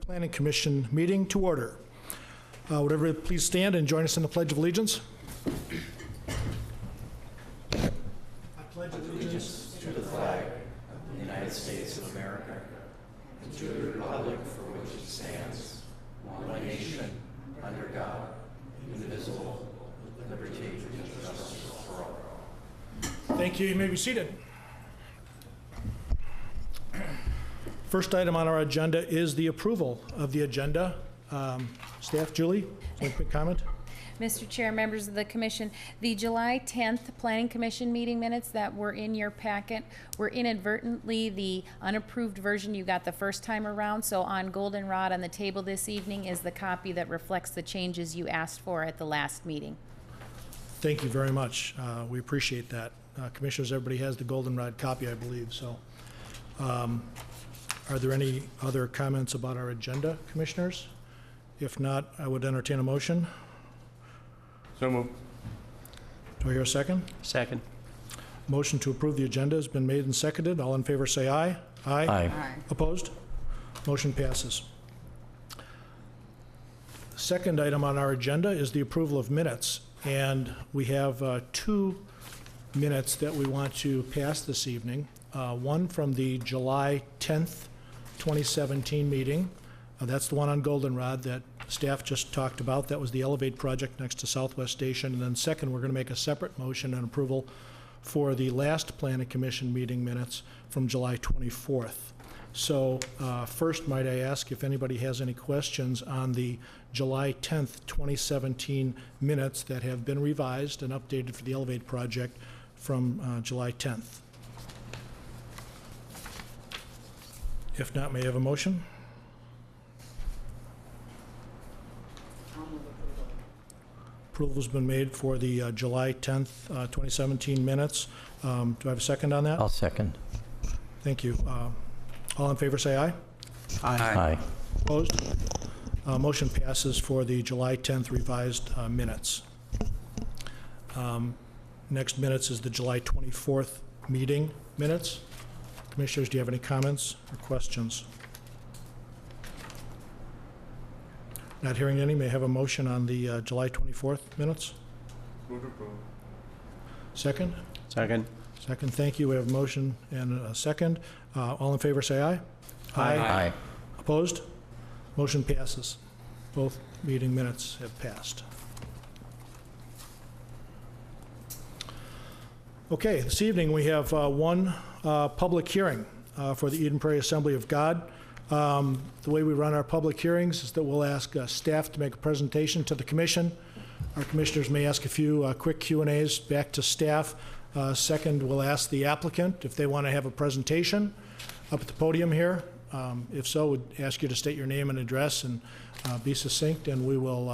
Planning Commission meeting to order. Would everybody please stand and join us in the Pledge of Allegiance? I pledge allegiance to the flag of the United States of America and to the republic for which it stands, one nation, under God, indivisible, with liberty and justice for all. Thank you. You may be seated. First item on our agenda is the approval of the agenda. Staff, Julie, any quick comment? Mr. Chair, members of the Commission, the July 10th Planning Commission meeting minutes that were in your packet were inadvertently the unapproved version you got the first time around. So on goldenrod on the table this evening is the copy that reflects the changes you asked for at the last meeting. Thank you very much. We appreciate that. Commissioners, everybody has the goldenrod copy, I believe. So, are there any other comments about our agenda, Commissioners? If not, I would entertain a motion. So moved. Do I hear a second? Second. Motion to approve the agenda has been made and seconded. All in favor say aye. Aye. Aye. Opposed? Motion passes. The second item on our agenda is the approval of minutes. And we have two minutes that we want to pass this evening. One from the July 10th, 2017 meeting. That's the one on goldenrod that staff just talked about. That was the Elevate project next to Southwest Station. And then second, we're going to make a separate motion and approval for the last Planning Commission meeting minutes from July 24th. So first, might I ask if anybody has any questions on the July 10th, 2017 minutes that have been revised and updated for the Elevate project from July 10th? If not, may I have a motion? Approval's been made for the July 10th, 2017 minutes. Do I have a second on that? I'll second. Thank you. All in favor say aye. Aye. Opposed? Motion passes for the July 10th revised minutes. Next minutes is the July 24th meeting minutes. Commissioners, do you have any comments or questions? Not hearing any, may I have a motion on the July 24th minutes? Move to approve. Second? Second. Second, thank you. We have a motion and a second. All in favor say aye. Aye. Opposed? Motion passes. Both meeting minutes have passed. Okay, this evening we have one public hearing for the Eden Prairie Assembly of God. The way we run our public hearings is that we'll ask staff to make a presentation to the commission. Our commissioners may ask a few quick Q&As back to staff. Second, we'll ask the applicant if they want to have a presentation up at the podium here. If so, we'd ask you to state your name and address and be succinct, and we will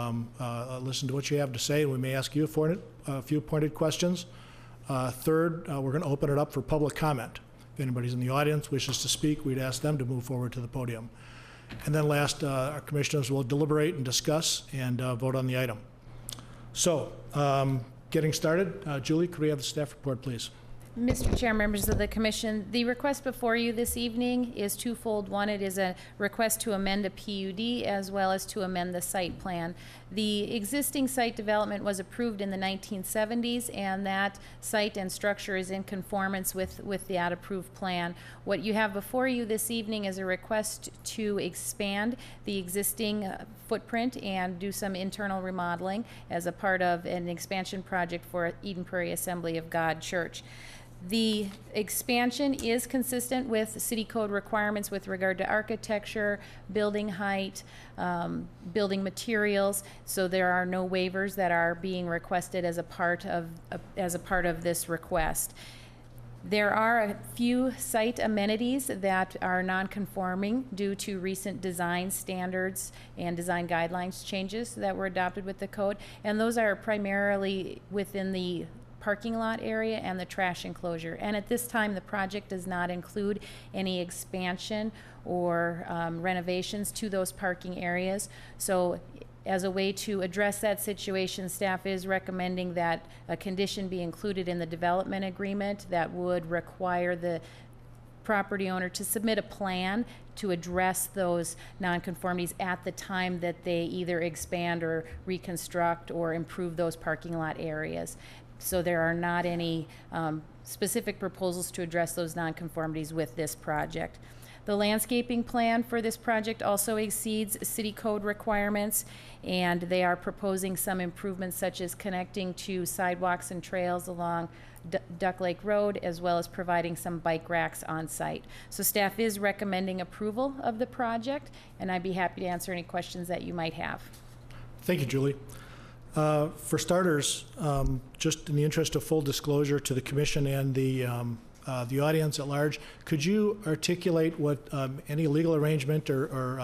listen to what you have to say, and we may ask you for a few pointed questions. Third, we're going to open it up for public comment. If anybody's in the audience wishes to speak, we'd ask them to move forward to the podium. And then last, our commissioners will deliberate and discuss and vote on the item. So, getting started, Julie, could we have the staff report, please? Mr. Chair, members of the Commission, the request before you this evening is twofold. One, it is a request to amend a PUD as well as to amend the site plan. The existing site development was approved in the 1970s, and that site and structure is in conformance with that approved plan. What you have before you this evening is a request to expand the existing footprint and do some internal remodeling as a part of an expansion project for Eden Prairie Assembly of God Church. The expansion is consistent with city code requirements with regard to architecture, building height, building materials, so there are no waivers that are being requested as a part of this request. There are a few site amenities that are non-conforming due to recent design standards and design guidelines changes that were adopted with the code, and those are primarily within the parking lot area and the trash enclosure. And at this time, the project does not include any expansion or renovations to those parking areas. So as a way to address that situation, staff is recommending that a condition be included in the development agreement that would require the property owner to submit a plan to address those nonconformities at the time that they either expand or reconstruct or improve those parking lot areas. So there are not any specific proposals to address those nonconformities with this project. The landscaping plan for this project also exceeds city code requirements, and they are proposing some improvements such as connecting to sidewalks and trails along Duck Lake Road, as well as providing some bike racks on site. So staff is recommending approval of the project, and I'd be happy to answer any questions that you might have. Thank you, Julie. For starters, just in the interest of full disclosure to the commission and the audience at large, could you articulate what any legal arrangement or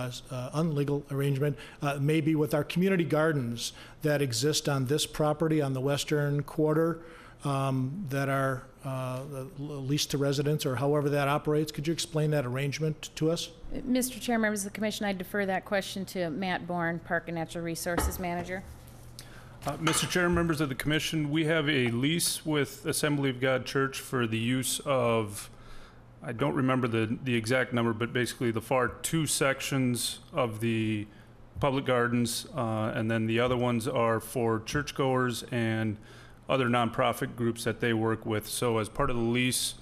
unlegal arrangement may be with our community gardens that exist on this property on the western quarter that are leased to residents, or however that operates? Could you explain that arrangement to us? Mr. Chair, members of the commission, I defer that question to Matt Bourne, Park and Natural Resources Manager. Mr. Chair, members of the commission, we have a lease with Assembly of God Church for the use of, I don't remember the exact number, but basically the far two sections of the public gardens, and then the other ones are for churchgoers and other nonprofit groups that they work with. So as part of the lease,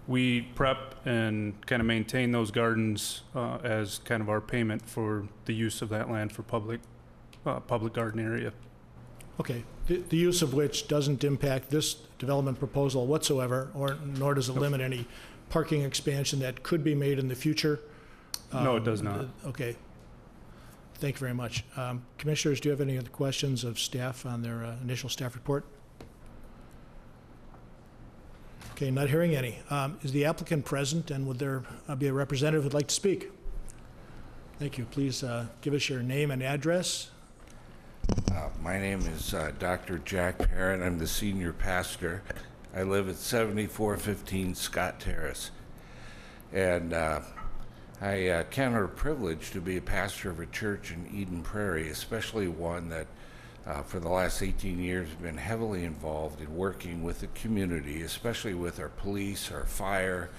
we prep and kind of maintain those gardens as kind of our payment for the use of that land for public garden area. Okay, the use of which doesn't impact this development proposal whatsoever, or nor does it limit any parking expansion that could be made in the future? No, it does not. Okay. Thank you very much. Commissioners, do you have any other questions of staff on their initial staff report? Okay, not hearing any. Is the applicant present, and would there be a representative who'd like to speak? Thank you. Please give us your name and address. My name is Dr. Jack Parent. I'm the senior pastor. I live at 7415 Scott Terrace. And I count it a privilege to be a pastor of a church in Eden Prairie, especially one that for the last 18 years has been heavily involved in working with the community, especially with our police, our fire,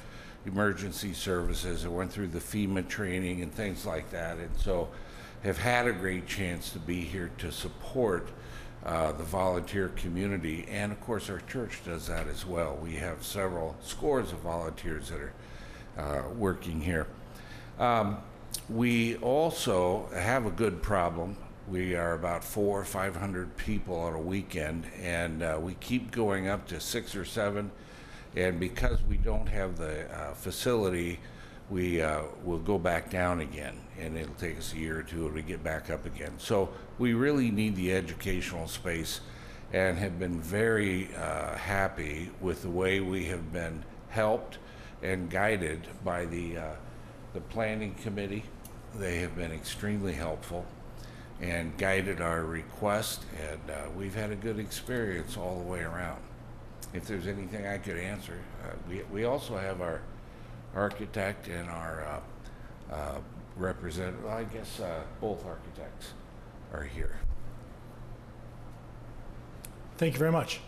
emergency services. I went through the FEMA training and things like that. And so have had a great chance to be here to support the volunteer community, and of course our church does that as well. We have several scores of volunteers that are working here. We also have a good problem. We are about 400 or 500 people on a weekend, and we keep going up to 6 or 7, and because we don't have the facility, we will go back down again, and it'll take us a year or two to get back up again. So we really need the educational space, and have been very happy with the way we have been helped and guided by the planning committee. They have been extremely helpful and guided our request, and we've had a good experience all the way around. If there's anything I could answer, we also have our architect and our representative, well, I guess both architects are here. Thank you very much.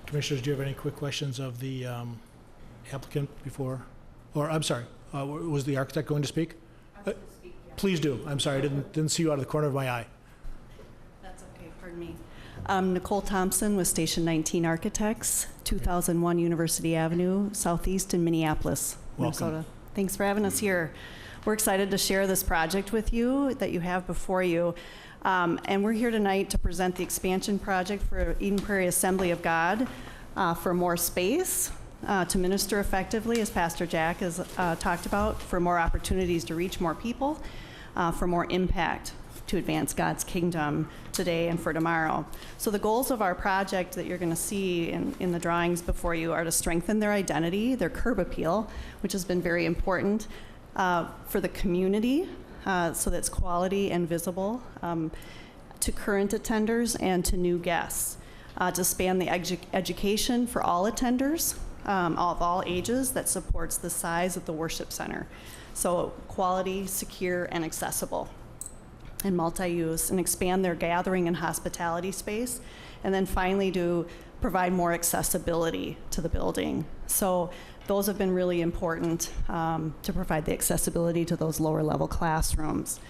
Commissioners, do you have any quick questions of the applicant before? Or, I'm sorry, was the architect going to speak? Please do. I'm sorry, I didn't see you out of the corner of my eye. That's okay, pardon me. Nicole Thompson with Station 19 Architects, 2001 University Avenue, Southeast in Minneapolis, Welcome. Minnesota. Thanks for having us here. We're excited to share this project with you that you have before you. And we're here tonight to present the expansion project for Eden Prairie Assembly of God for more space, to minister effectively, as Pastor Jack has talked about, for more opportunities to reach more people, for more impact to advance God's kingdom today and for tomorrow. So the goals of our project that you're going to see in the drawings before you are to strengthen their identity, their curb appeal, which has been very important for the community, so that's quality and visible, to current attenders and to new guests, to span the education for all attenders of all ages that supports the size of the worship center. So quality, secure, and accessible, and multi-use, and expand their gathering and hospitality space. And then finally to provide more accessibility to the building. So those have been really important to provide the accessibility to those lower level classrooms.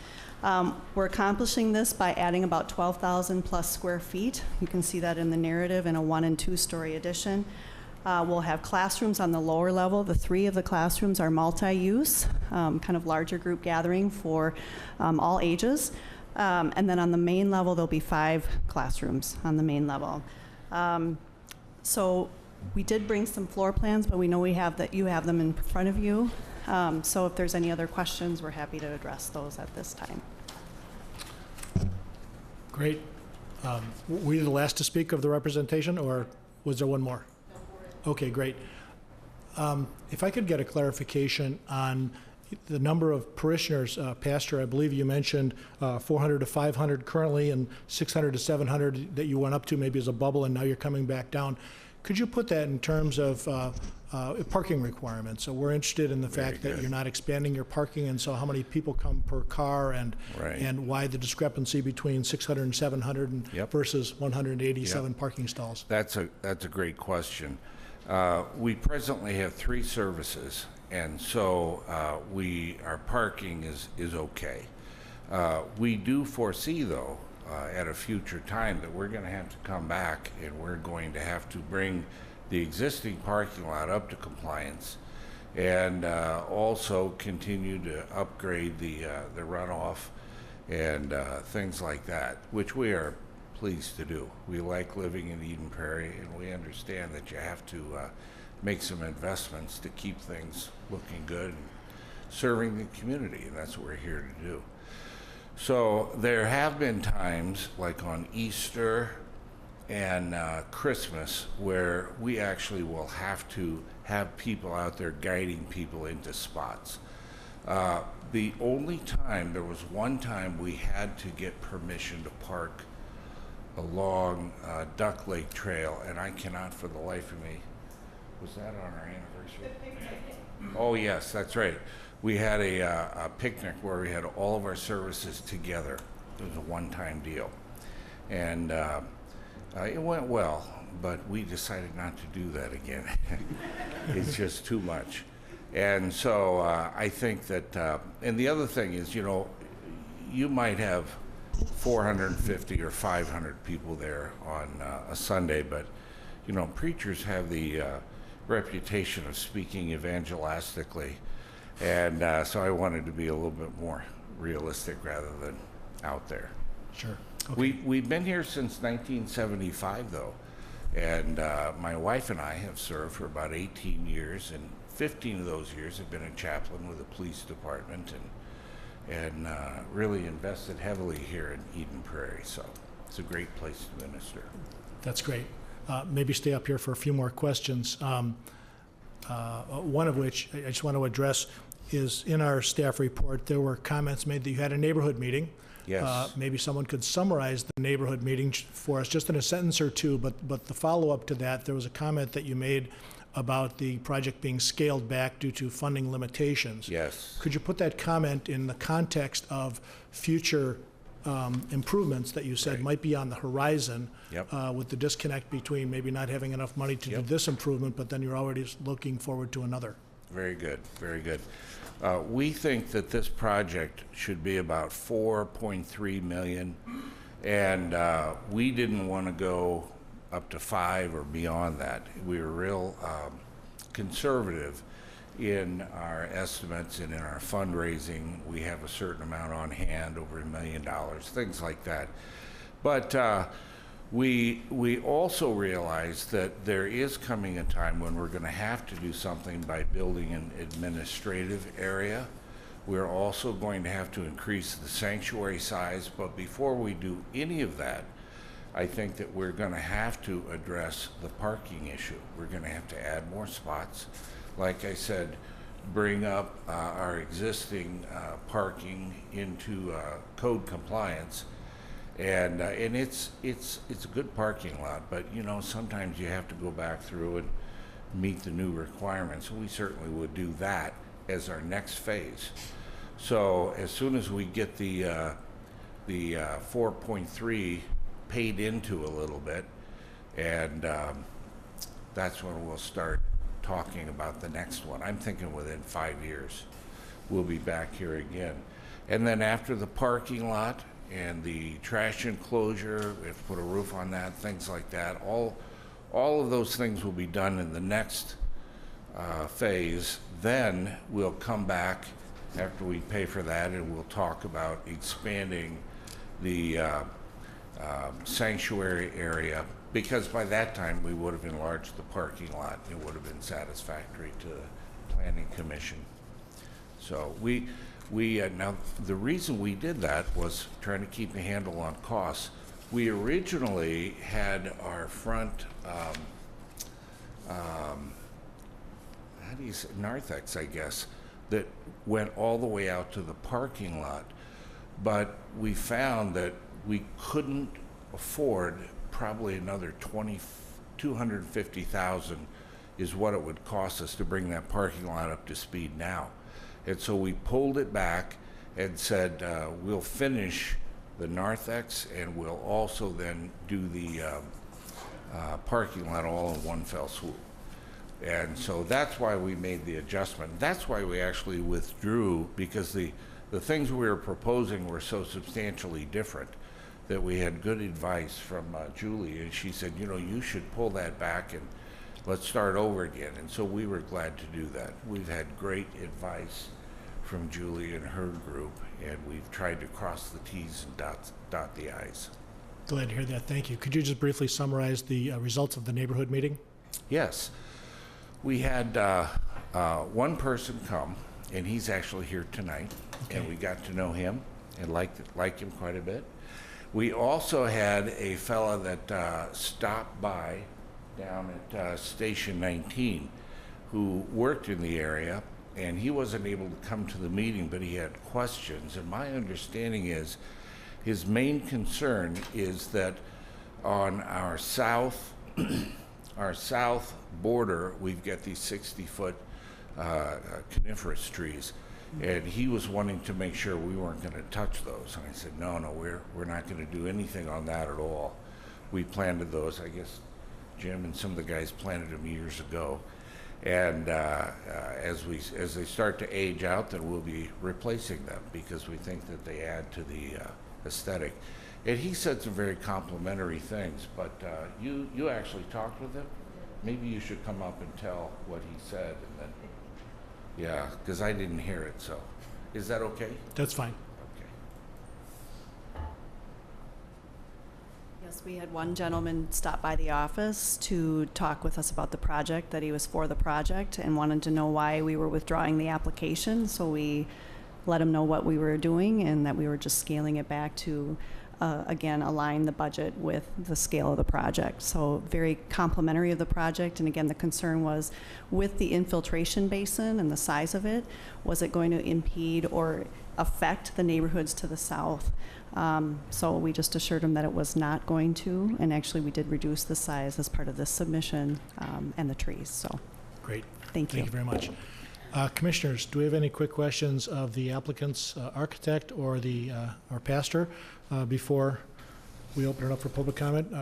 We're accomplishing this by adding about 12,000 plus square feet. You can see that in the narrative in a 1- and 2-story addition. We'll have classrooms on the lower level. The 3 of the classrooms are multi-use, kind of larger group gathering for all ages. And then on the main level, there'll be 5 classrooms on the main level. So we did bring some floor plans, but we know you have them in front of you. So if there's any other questions, we're happy to address those at this time. Great. Were you the last to speak of the representation, or was there one more? Okay, great. If I could get a clarification on the number of parishioners, Pastor, I believe you mentioned 400 to 500 currently and 600 to 700 that you went up to maybe as a bubble, and now you're coming back down. Could you put that in terms of parking requirements? So we're interested in the fact that you're not expanding your parking, and so how many people come per car, and and why the discrepancy between 600 and 700 and versus 187 parking stalls? That's a great question. We presently have 3 services, and so our parking is okay. We do foresee, though, at a future time that we're going to have to come back and we're going to have to bring the existing parking lot up to compliance, and also continue to upgrade the runoff and things like that, which we are pleased to do. We like living in Eden Prairie, and we understand that you have to make some investments to keep things looking good and serving the community, and that's what we're here to do. So there have been times, like on Easter and Christmas, where we actually will have to have people out there guiding people into spots. The only time, there was one time we had to get permission to park along Duck Lake Trail, and I cannot for the life of me, was that on our anniversary? Oh yes, that's right. We had a picnic where we had all of our services together. It was a one-time deal, and it went well, but we decided not to do that again. It's just too much. And so I think that, and the other thing is, you know, you might have 450 or 500 people there on a Sunday, but, you know, preachers have the reputation of speaking evangelistically, and so I wanted to be a little bit more realistic rather than out there. Sure. Okay. We've been here since 1975, though, and my wife and I have served for about 18 years, and 15 of those years have been a chaplain with the police department, and really invested heavily here in Eden Prairie, so it's a great place to minister. That's great. Maybe stay up here for a few more questions. One of which I just want to address is in our staff report, there were comments made that you had a neighborhood meeting. Yes. Maybe someone could summarize the neighborhood meeting for us just in a sentence or two, but the follow-up to that, there was a comment that you made about the project being scaled back due to funding limitations. Yes. Could you put that comment in the context of future improvements that you said might be on the horizon, with the disconnect between maybe not having enough money to do this improvement, but then you're already looking forward to another? Very good, very good. We think that this project should be about $4.3 million, and we didn't want to go up to 5 or beyond that. We were real conservative in our estimates and in our fundraising. We have a certain amount on hand, over $1 million, things like that. But we also realize that there is coming a time when we're going to have to do something by building an administrative area. We're also going to have to increase the sanctuary size, but before we do any of that, I think that we're going to have to address the parking issue. We're going to have to add more spots. Like I said, bring up our existing parking into code compliance. And it's a good parking lot, but you know, sometimes you have to go back through and meet the new requirements. We certainly would do that as our next phase. So as soon as we get the 4.3 paid into a little bit, And that's when we'll start talking about the next one. I'm thinking within 5 years, we'll be back here again. And then after the parking lot and the trash enclosure, we have to put a roof on that, things like that. All of those things will be done in the next phase. Then we'll come back after we pay for that, and we'll talk about expanding the sanctuary area, because by that time we would have enlarged the parking lot. It would have been satisfactory to the Planning Commission. So we now the reason we did that was trying to keep a handle on costs. We originally had our front how do you say, narthex, I guess, that went all the way out to the parking lot, but we found that we couldn't afford probably another $250,000 is what it would cost us to bring that parking lot up to speed now. And so we pulled it back and said, we'll finish the narthex, and we'll also then do the parking lot all in one fell swoop. And so that's why we made the adjustment. That's why we actually withdrew, because the things we were proposing were so substantially different that we had good advice from Julie, and she said, you know, you should pull that back and let's start over again. And so we were glad to do that. We've had great advice from Julie and her group, and we've tried to cross the T's and dot the I's. Glad to hear that. Thank you. Could you just briefly summarize the results of the neighborhood meeting? Yes. We had one person come, and he's actually here tonight, and we got to know him and liked him quite a bit. We also had a fella that stopped by down at Station 19 who worked in the area, and he wasn't able to come to the meeting, but he had questions. And my understanding is his main concern is that on our south border, we've got these 60-foot coniferous trees, and he was wanting to make sure we weren't going to touch those. And I said, no, we're not going to do anything on that at all. We planted those. I guess Jim and some of the guys planted them years ago. And as they start to age out, then we'll be replacing them, because we think that they add to the aesthetic. And he said some very complimentary things, but you actually talked with him? Maybe you should come up and tell what he said, and then, yeah, because I didn't hear it, so. Is that okay? That's fine. Okay. Yes, we had one gentleman stop by the office to talk with us about the project, that he was for the project and wanted to know why we were withdrawing the application. So we let him know what we were doing and that we were just scaling it back to, again, align the budget with the scale of the project. So very complimentary of the project. And again, the concern was with the infiltration basin and the size of it, was it going to impede or affect the neighborhoods to the south? So we just assured him that it was not going to, and actually we did reduce the size as part of this submission and the trees. So Great. thank you. Thank you very much. Commissioners, do we have any quick questions of the applicant's architect or our pastor before we open it up for public comment?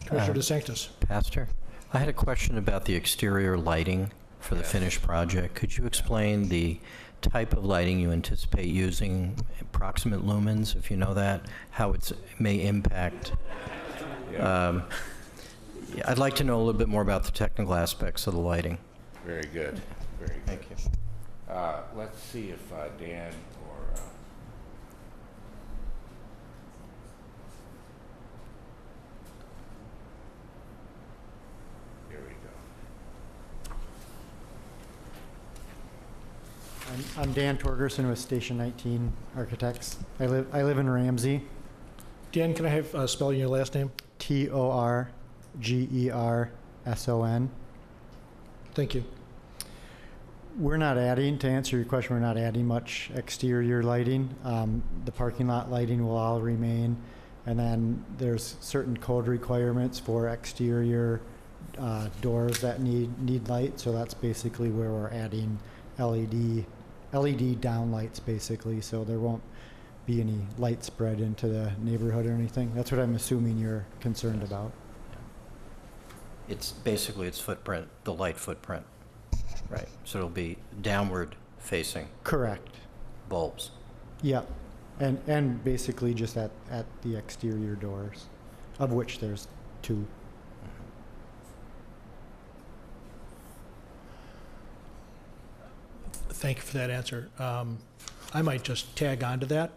Commissioner DeSanctis. Pastor, I had a question about the exterior lighting for the finished project. Could you explain the type of lighting you anticipate using, approximate lumens, if you know that, how it may impact? I'd like to know a little bit more about the technical aspects of the lighting. Very good. Very good. Thank you. Let's see if Dan or here we go. I'm Dan Torgerson with Station 19 Architects. I live in Ramsey. Dan, can I have spelling your last name? Torgerson. Thank you. We're not adding, to answer your question, we're not adding much exterior lighting. The parking lot lighting will all remain. And then there's certain code requirements for exterior doors that need light. So that's basically where we're adding LED downlights, basically. So there won't be any light spread into the neighborhood or anything. That's what I'm assuming you're concerned about. It's basically its footprint, the light footprint, right? So it'll be downward facing Correct. bulbs. Yep. And basically just at the exterior doors, of which there's 2. Thank you for that answer. I might just tag on to that.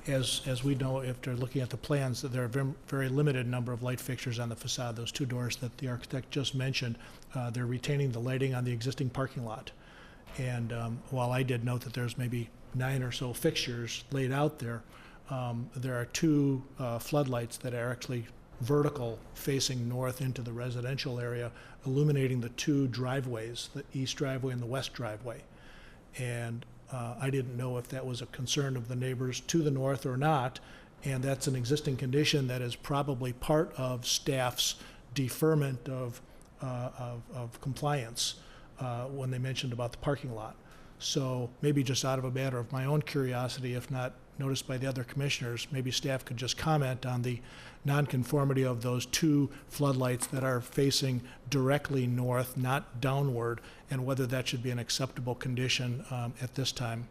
As we know, after looking at the plans, that there are very limited number of light fixtures on the facade. Those 2 doors that the architect just mentioned, they're retaining the lighting on the existing parking lot. And while I did note that there's maybe 9 or so fixtures laid out there, there are 2 floodlights that are actually vertical facing north into the residential area, illuminating the 2 driveways, the east driveway and the west driveway. And I didn't know if that was a concern of the neighbors to the north or not, and that's an existing condition that is probably part of staff's deferment of compliance when they mentioned about the parking lot. So maybe just out of a matter of my own curiosity, if not noticed by the other commissioners, maybe staff could just comment on the nonconformity of those 2 floodlights that are facing directly north, not downward, and whether that should be an acceptable condition at this time.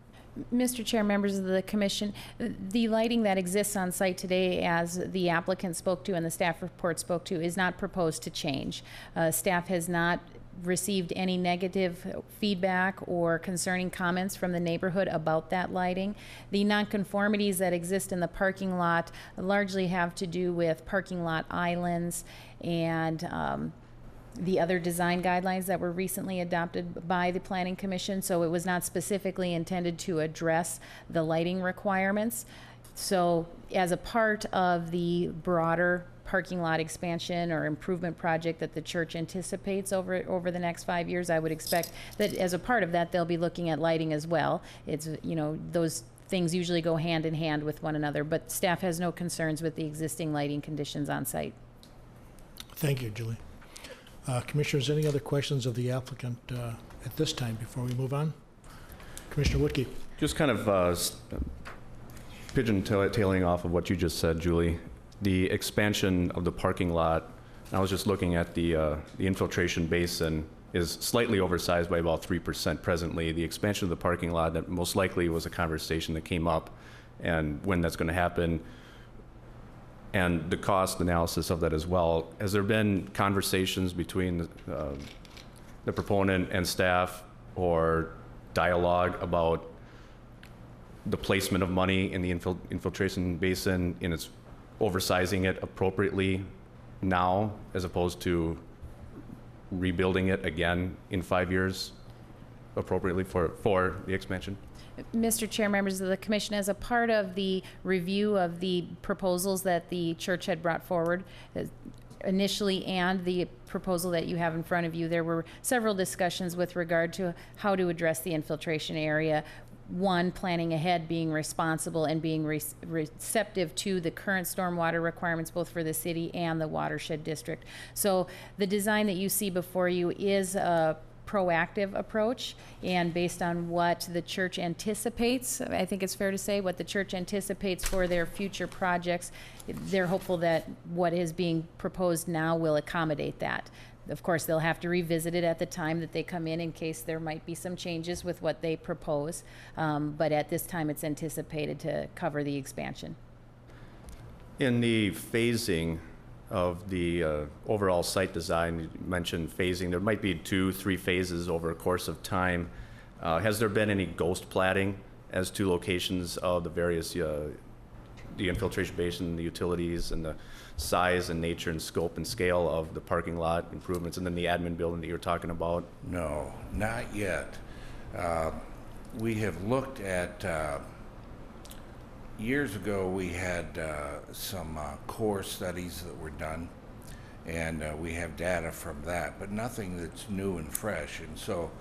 Mr. Chair, members of the commission, the lighting that exists on site today, as the applicant spoke to and the staff report spoke to, is not proposed to change. Staff has not received any negative feedback or concerning comments from the neighborhood about that lighting. The nonconformities that exist in the parking lot largely have to do with parking lot islands and the other design guidelines that were recently adopted by the Planning Commission, so it was not specifically intended to address the lighting requirements. So as a part of the broader parking lot expansion or improvement project that the church anticipates over the next 5 years, I would expect that as a part of that, they'll be looking at lighting as well. It's, you know, those things usually go hand in hand with one another, but staff has no concerns with the existing lighting conditions on site. Thank you, Julie. Commissioners, any other questions of the applicant at this time before we move on? Commissioner Woodkey. Just kind of pigeon-tailing off of what you just said, Julie. The expansion of the parking lot, I was just looking at the infiltration basin is slightly oversized by about 3% presently. The expansion of the parking lot, that most likely was a conversation that came up, and when that's going to happen, and the cost analysis of that as well. Has there been conversations between the proponent and staff or dialogue about the placement of money in the infiltration basin and its oversizing it appropriately now as opposed to rebuilding it again in 5 years appropriately for the expansion? Mr. Chair, members of the commission, as a part of the review of the proposals that the church had brought forward initially and the proposal that you have in front of you, there were several discussions with regard to how to address the infiltration area. One, planning ahead, being responsible and being receptive to the current stormwater requirements both for the city and the watershed district. So the design that you see before you is a proactive approach, and based on what the church anticipates, I think it's fair to say, what the church anticipates for their future projects, they're hopeful that what is being proposed now will accommodate that. Of course, they'll have to revisit it at the time that they come in case there might be some changes with what they propose, but at this time it's anticipated to cover the expansion. In the phasing of the overall site design, you mentioned phasing. There might be 2-3 phases over a course of time. Has there been any ghost platting as to locations of the various, the infiltration basin, the utilities, and the size and nature and scope and scale of the parking lot improvements, and then the admin building that you're talking about? No, not yet. We have looked at, years ago we had some core studies that were done, and we have data from that, but nothing that's new and fresh. And so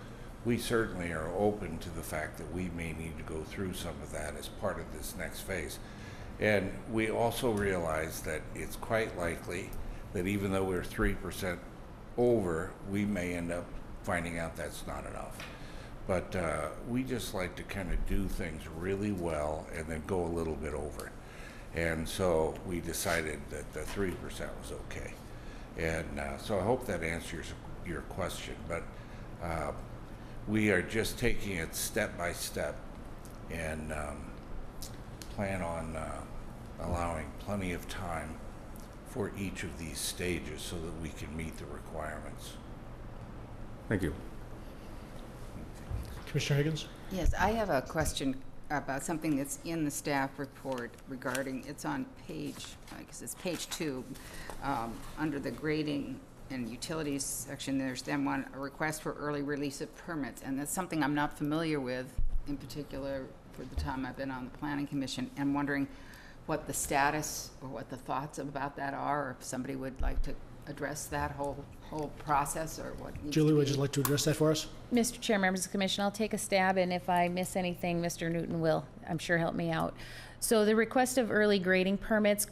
we certainly are open to the fact that we may need to go through some of that as part of this next phase. And we also realize that it's quite likely that even though we're 3% over, we may end up finding out that's not enough. But we just like to kind of do things really well and then go a little bit over. And so we decided that the 3% was okay. And so I hope that answers your question, but we are just taking it step by step and plan on allowing plenty of time for each of these stages so that we can meet the requirements. Thank you. Commissioner Higgins? Yes, I have a question about something that's in the staff report regarding, it's on page, I guess it's page 2, under the grading and utilities section, there's then a request for early release of permits, and that's something I'm not familiar with, in particular for the time I've been on the Planning Commission, and wondering what the status or what the thoughts about that are, or if somebody would like to address that whole process, or what needs Julie, to would be. you like to address that for us? Mr. Chair, members of the commission, I'll take a stab, and if I miss anything, Mr. Newton will, I'm sure, help me out. So the request of early grading permits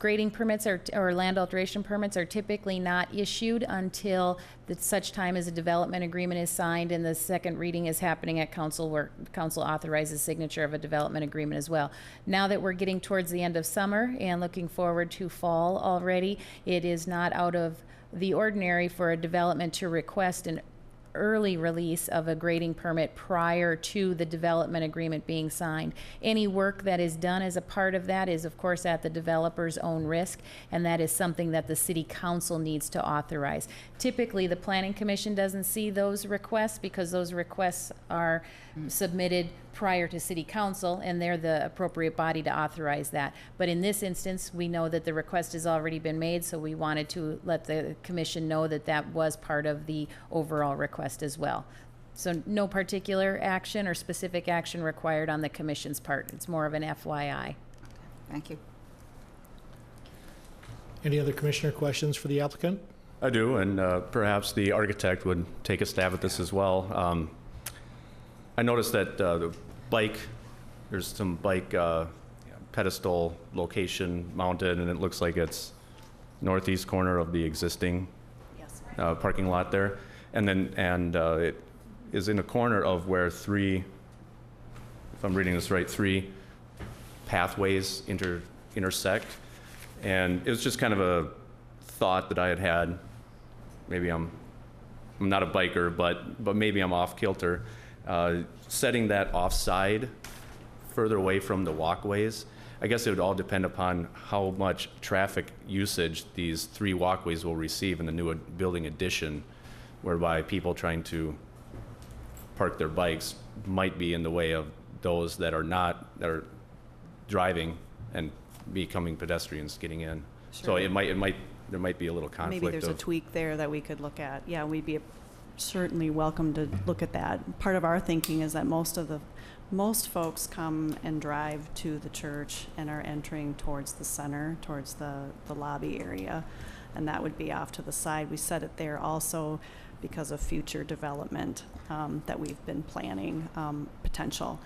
or land alteration permits are typically not issued until such time as a development agreement is signed and the second reading is happening at council, where council authorizes signature of a development agreement as well. Now that we're getting towards the end of summer and looking forward to fall already, it is not out of the ordinary for a development to request an early release of a grading permit prior to the development agreement being signed. Any work that is done as a part of that is, of course, at the developer's own risk, and that is something that the city council needs to authorize. Typically, the planning commission doesn't see those requests because those requests are submitted prior to city council, and they're the appropriate body to authorize that. But in this instance, we know that the request has already been made, so we wanted to let the commission know that that was part of the overall request as well. So no particular action or specific action required on the commission's part. It's more of an FYI. Thank you. Any other commissioner questions for the applicant? I do, and perhaps the architect would take a stab at this as well. I noticed that there's some bike pedestal location mounted, and it looks like it's northeast corner of the existing Yes. parking lot there. And it is in a corner of where if I'm reading this right, 3 pathways intersect. And it was just kind of a thought that I had. Maybe I'm not a biker, but maybe I'm off kilter. Setting that offside, further away from the walkways, I guess it would all depend upon how much traffic usage these 3 walkways will receive in the new building addition, whereby people trying to park their bikes might be in the way of those that are driving and becoming pedestrians getting in. So Sure. there might be a little conflict. Maybe there's a tweak there that we could look at. Yeah, we'd be certainly welcome to look at that. Part of our thinking is that most folks come and drive to the church and are entering towards the center, towards the lobby area, and that would be off to the side. We set it there also because of future development that we've been planning, potential.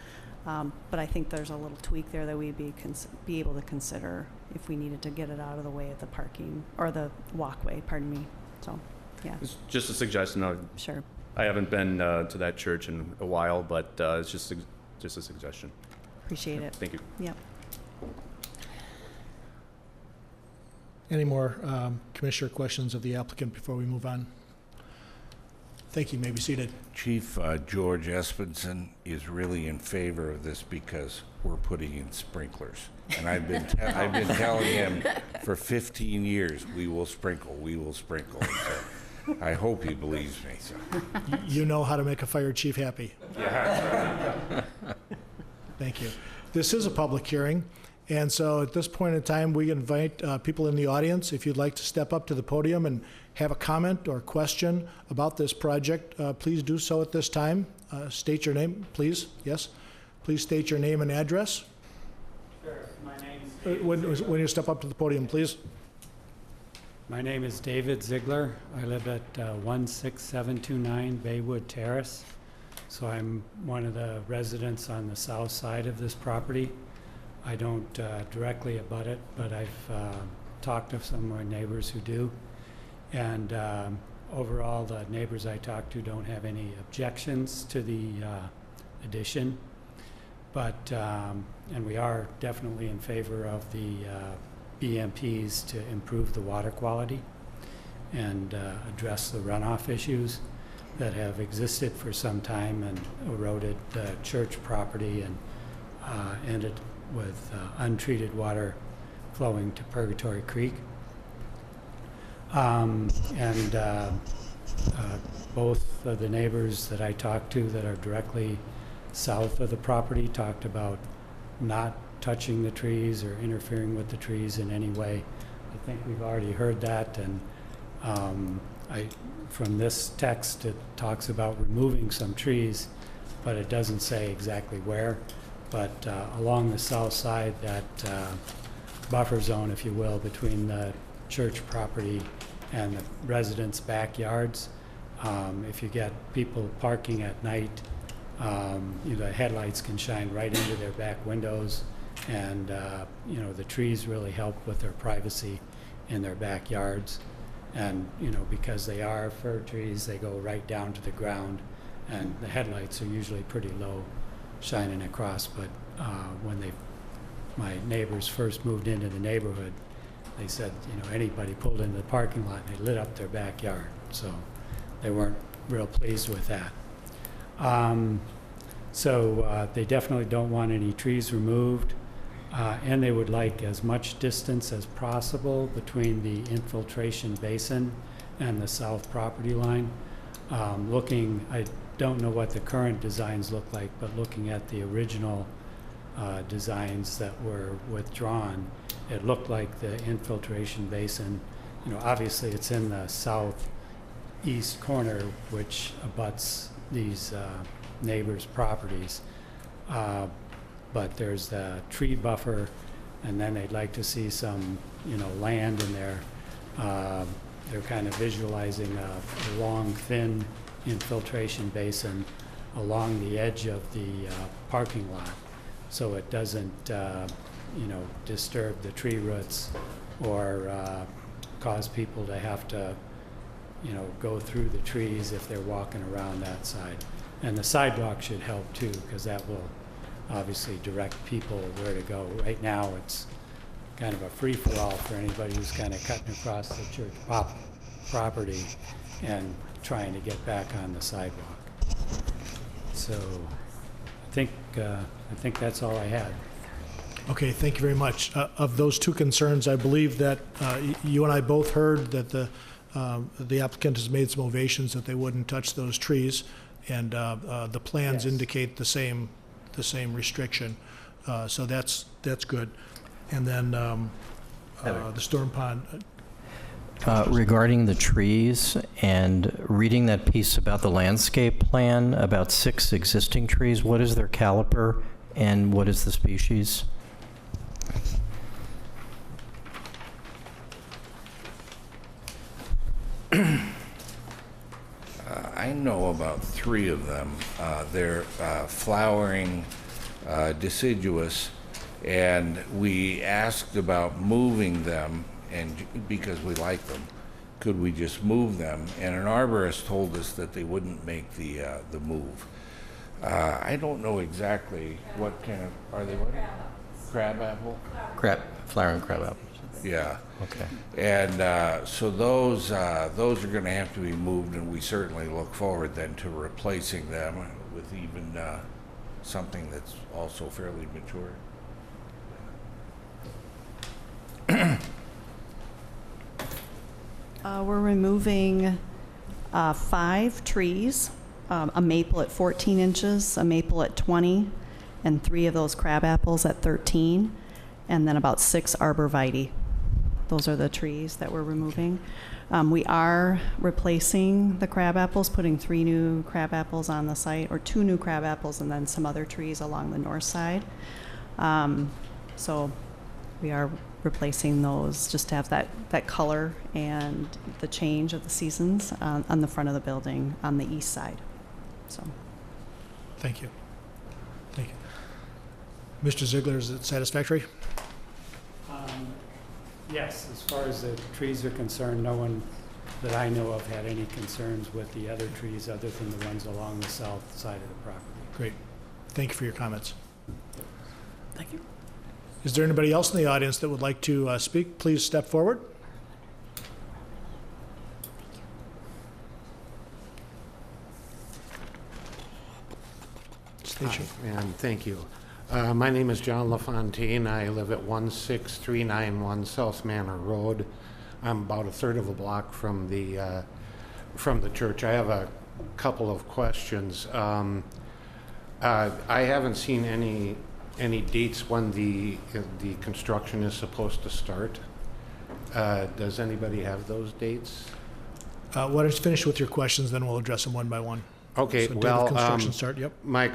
But I think there's a little tweak there that we'd be able to consider if we needed to get it out of the way of the parking, or the walkway, pardon me. So, yeah, It's just a suggestion. sure. I haven't been to that church in a while, but it's just a suggestion. Appreciate it. Thank you. Yep. Any more commissioner questions of the applicant before we move on? Thank you. You may be seated. Chief George Espenson is really in favor of this because we're putting in sprinklers. And I've been telling him for 15 years, we will sprinkle. And so I hope he believes me. So. You know how to make a fire chief happy. Thank you. This is a public hearing, and so at this point in time, we invite people in the audience, if you'd like to step up to the podium and have a comment or question about this project, please do so at this time. State your name, please. Yes? Please state your name and address. Sure. My name's When you step up to the podium, please. My name is David Ziegler. I live at 16729 Baywood Terrace. So I'm one of the residents on the south side of this property. I don't directly abut it, but I've talked to some of my neighbors who do. And overall, the neighbors I talked to don't have any objections to the addition. But, and we are definitely in favor of the BMPs to improve the water quality. and address the runoff issues that have existed for some time and eroded the church property and ended with untreated water flowing to Purgatory Creek. Both of the neighbors that I talked to that are directly south of the property talked about not touching the trees or interfering with the trees in any way. I think we've already heard that, and from this text it talks about removing some trees, but it doesn't say exactly where. But along the south side, that buffer zone, if you will, between the church property and the residents' backyards, if you get people parking at night, the headlights can shine right into their back windows, and the trees really help with their privacy in their backyards. And because they are fir trees, they go right down to the ground, and the headlights are usually pretty low, shining across. But when my neighbors first moved into the neighborhood, they said, anybody pulled into the parking lot and they lit up their backyard. So they weren't real pleased with that. So they definitely don't want any trees removed, and they would like as much distance as possible between the infiltration basin and the south property line. I don't know what the current designs look like, but looking at the original designs that were withdrawn, it looked like the infiltration basin, obviously it's in the southeast corner, which abuts these neighbors' properties. But there's the tree buffer, and then they'd like to see some, land in there. They're kind of visualizing a long, thin infiltration basin along the edge of the parking lot, so it doesn't, disturb the tree roots or cause people to have to, go through the trees if they're walking around that side. And the sidewalk should help too, because that will obviously direct people where to go. Right now, it's kind of a free-for-all for anybody who's kind of cutting across the church property and trying to get back on the sidewalk. So I think that's all I had. Okay, thank you very much. Of those two concerns, I believe that you and I both heard that the applicant has made some ovations that they wouldn't touch those trees, and the plans Yes. indicate the same restriction. So that's good. And then the storm pond. Regarding the trees and reading that piece about the landscape plan, about 6 existing trees, what is their caliper and what is the species? I know about 3 of them. They're flowering, deciduous, and we asked about moving them, and because we like them, could we just move them? And an arborist told us that they wouldn't make the move. I don't know exactly what kind of, are they what? Crabapple? Flowering crabapple. Yeah. Okay. And so those are going to have to be moved, and we certainly look forward then to replacing them with even something that's also fairly mature. We're removing 5 trees, a maple at 14 inches, a maple at 20, and 3 of those crab apples at 13, and then about 6 arborvitae. Those are the trees that we're removing. We are replacing the crab apples, putting 3 new crab apples on the site, or 2 new crab apples, and then some other trees along the north side. So we are replacing those just to have that color and the change of the seasons on the front of the building on the east side. So. Thank you. Thank you. Mr. Ziegler, is it satisfactory? Yes, as far as the trees are concerned, no one that I know of had any concerns with the other trees other than the ones along the south side of the property. Great. Thank you for your comments. Thank you. Is there anybody else in the audience that would like to speak? Please step forward. State your- And thank you. My name is John LaFontaine. I live at 16391 South Manor Road. I'm about a third of a block from the church. I have a couple of questions. I haven't seen any dates when the construction is supposed to start. Does anybody have those dates? Why don't you finish with your questions, then we'll address them one by one. Okay, So date of well, construction start, yep. my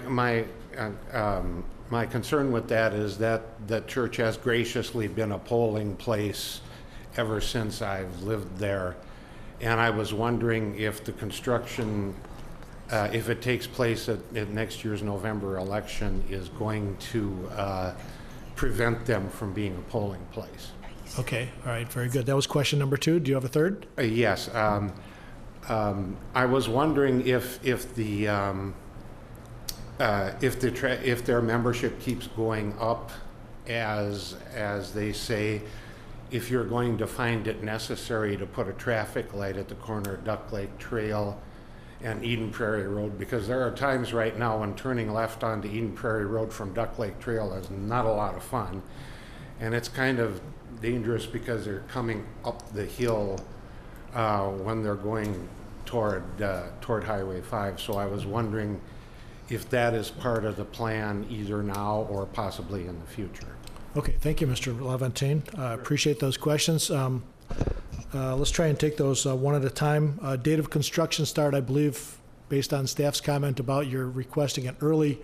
concern with that is that the church has graciously been a polling place ever since I've lived there. And I was wondering if the construction, if it takes place at next year's November election, is going to prevent them from being a polling place. Okay, all right, very good. That was question number 2. Do you have a third? Yes. I was wondering if their membership keeps going up, as they say, if you're going to find it necessary to put a traffic light at the corner of Duck Lake Trail and Eden Prairie Road, because there are times right now when turning left onto Eden Prairie Road from Duck Lake Trail is not a lot of fun, and it's kind of dangerous because they're coming up the hill when they're going toward Highway 5. So I was wondering if that is part of the plan either now or possibly in the future. Okay, thank you, Mr. LaFontaine. Appreciate those questions. Let's try and take those one at a time. Date of construction start, I believe, based on staff's comment about your requesting an early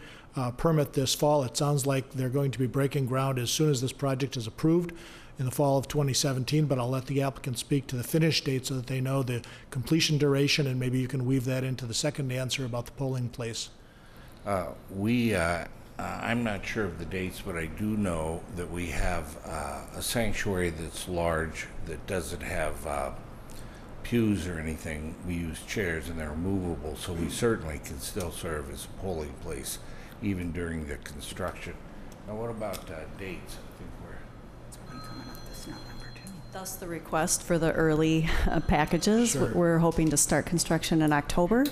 permit this fall, it sounds like they're going to be breaking ground as soon as this project is approved in the fall of 2017, but I'll let the applicant speak to the finish date so that they know the completion duration, and maybe you can weave that into the second answer about the polling place. I'm not sure of the dates, but I do know that we have a sanctuary that's large that doesn't have pews or anything. We use chairs and they're movable, so we certainly can still serve as a polling place even during the construction. Now, what about dates? I think It's one coming up this November, too. Thus the request for the early packages. Sure. We're hoping to start construction in October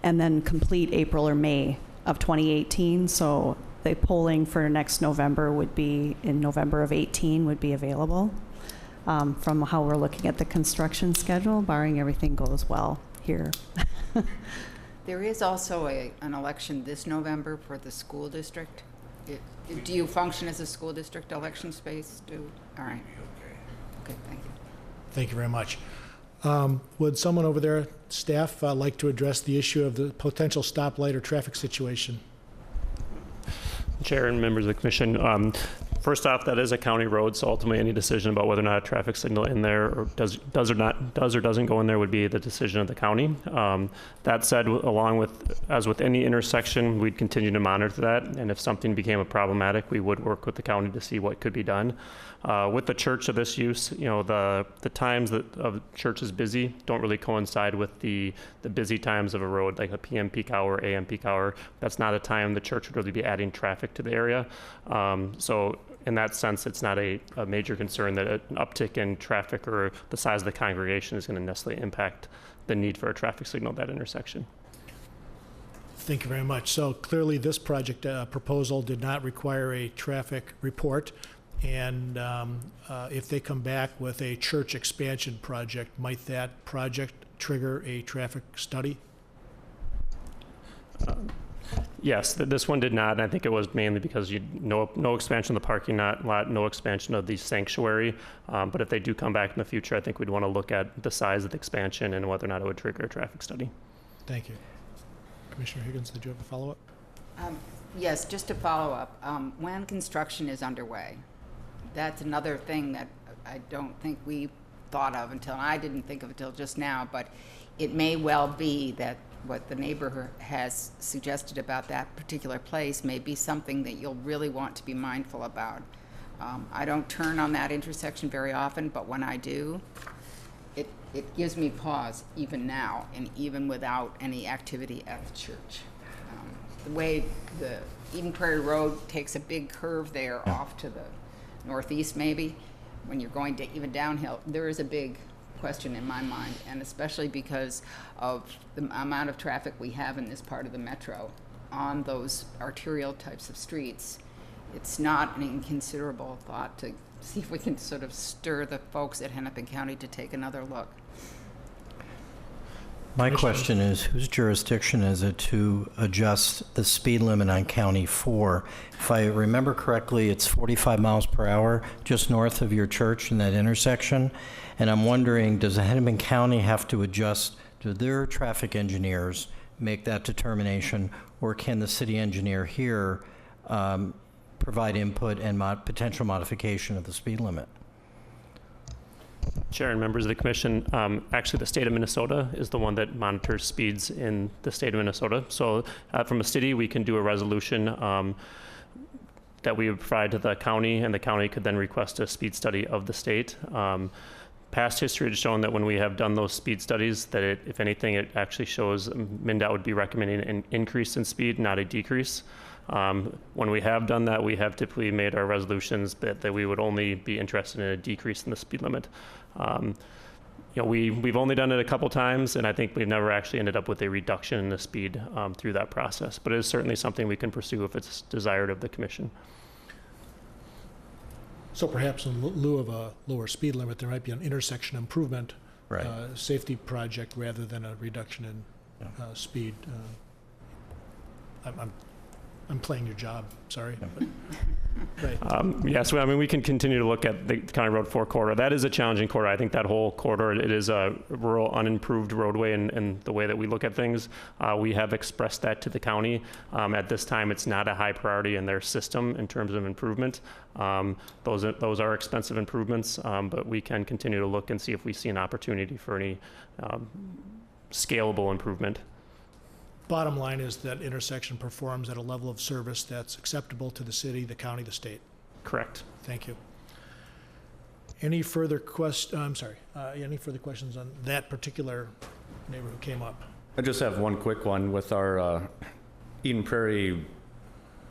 and then complete April or May of 2018. So the polling for next November would be in November of 18 would be available from how we're looking at the construction schedule, barring everything goes well here. There is also an election this November for the school district. Do you function as a school district election space? All right. Okay, thank you. Thank you very much. Would someone over there, staff, like to address the issue of the potential stoplight or traffic situation? Chair and members of the commission, first off, that is a county road, so ultimately any decision about whether or not a traffic signal in there or does or doesn't go in there would be the decision of the county. That said, as with any intersection, we'd continue to monitor that, and if something became problematic, we would work with the county to see what could be done. With the church of this use, the times that of church is busy don't really coincide with the busy times of a road, like a PM peak hour, AM peak hour. That's not a time the church would really be adding traffic to the area. So in that sense, it's not a major concern that an uptick in traffic or the size of the congregation is going to necessarily impact the need for a traffic signal at that intersection. Thank you very much. So clearly, this project proposal did not require a traffic report. And if they come back with a church expansion project, might that project trigger a traffic study? Yes, this one did not, and I think it was mainly because no expansion of the parking lot, no expansion of the sanctuary. But if they do come back in the future, I think we'd want to look at the size of the expansion and whether or not it would trigger a traffic study. Thank you. Commissioner Higgins, did you have a follow-up? Yes, just to follow up, when construction is underway, that's another thing that I don't think we thought of until, and I didn't think of until just now, but it may well be that what the neighbor has suggested about that particular place may be something that you'll really want to be mindful about. I don't turn on that intersection very often, but when I do, it gives me pause even now, and even without any activity at the church. The way the Eden Prairie Road takes a big curve there off to the northeast, maybe, when you're going to even downhill, there is a big question in my mind, and especially because of the amount of traffic we have in this part of the metro. on those arterial types of streets, it's not an inconsiderable thought to see if we can sort of stir the folks at Hennepin County to take another look. My question is, whose jurisdiction is it to adjust the speed limit on County 4? If I remember correctly, it's 45 miles per hour just north of your church in that intersection. And I'm wondering, does the Hennepin County have to adjust, do their traffic engineers make that determination, or can the city engineer here provide input and potential modification of the speed limit? Chair and members of the commission, actually the state of Minnesota is the one that monitors speeds in the state of Minnesota. So from a city, we can do a resolution that we would provide to the county, and the county could then request a speed study of the state. Past history has shown that when we have done those speed studies, that if anything, it actually shows MnDOT would be recommending an increase in speed, not a decrease. When we have done that, we have typically made our resolutions that we would only be interested in a decrease in the speed limit. We've only done it a couple times, and I think we've never actually ended up with a reduction in the speed through that process. But it is certainly something we can pursue if it's desired of the commission. So perhaps in lieu of a lower speed limit, there might be an intersection improvement, Right. Safety project rather than a reduction in speed. I'm playing your job, sorry. But, right. Yes, well, I mean, we can continue to look at the County Road 4 corridor. That is a challenging corridor. I think that whole corridor, it is a rural, unimproved roadway in the way that we look at things. We have expressed that to the county. At this time, it's not a high priority in their system in terms of improvement. Those are expensive improvements, but we can continue to look and see if we see an opportunity for any scalable improvement. Bottom line is that intersection performs at a level of service that's acceptable to the city, the county, the state. Correct. Thank you. Any further any further questions on that particular neighbor who came up? I just have one quick one with our Eden Prairie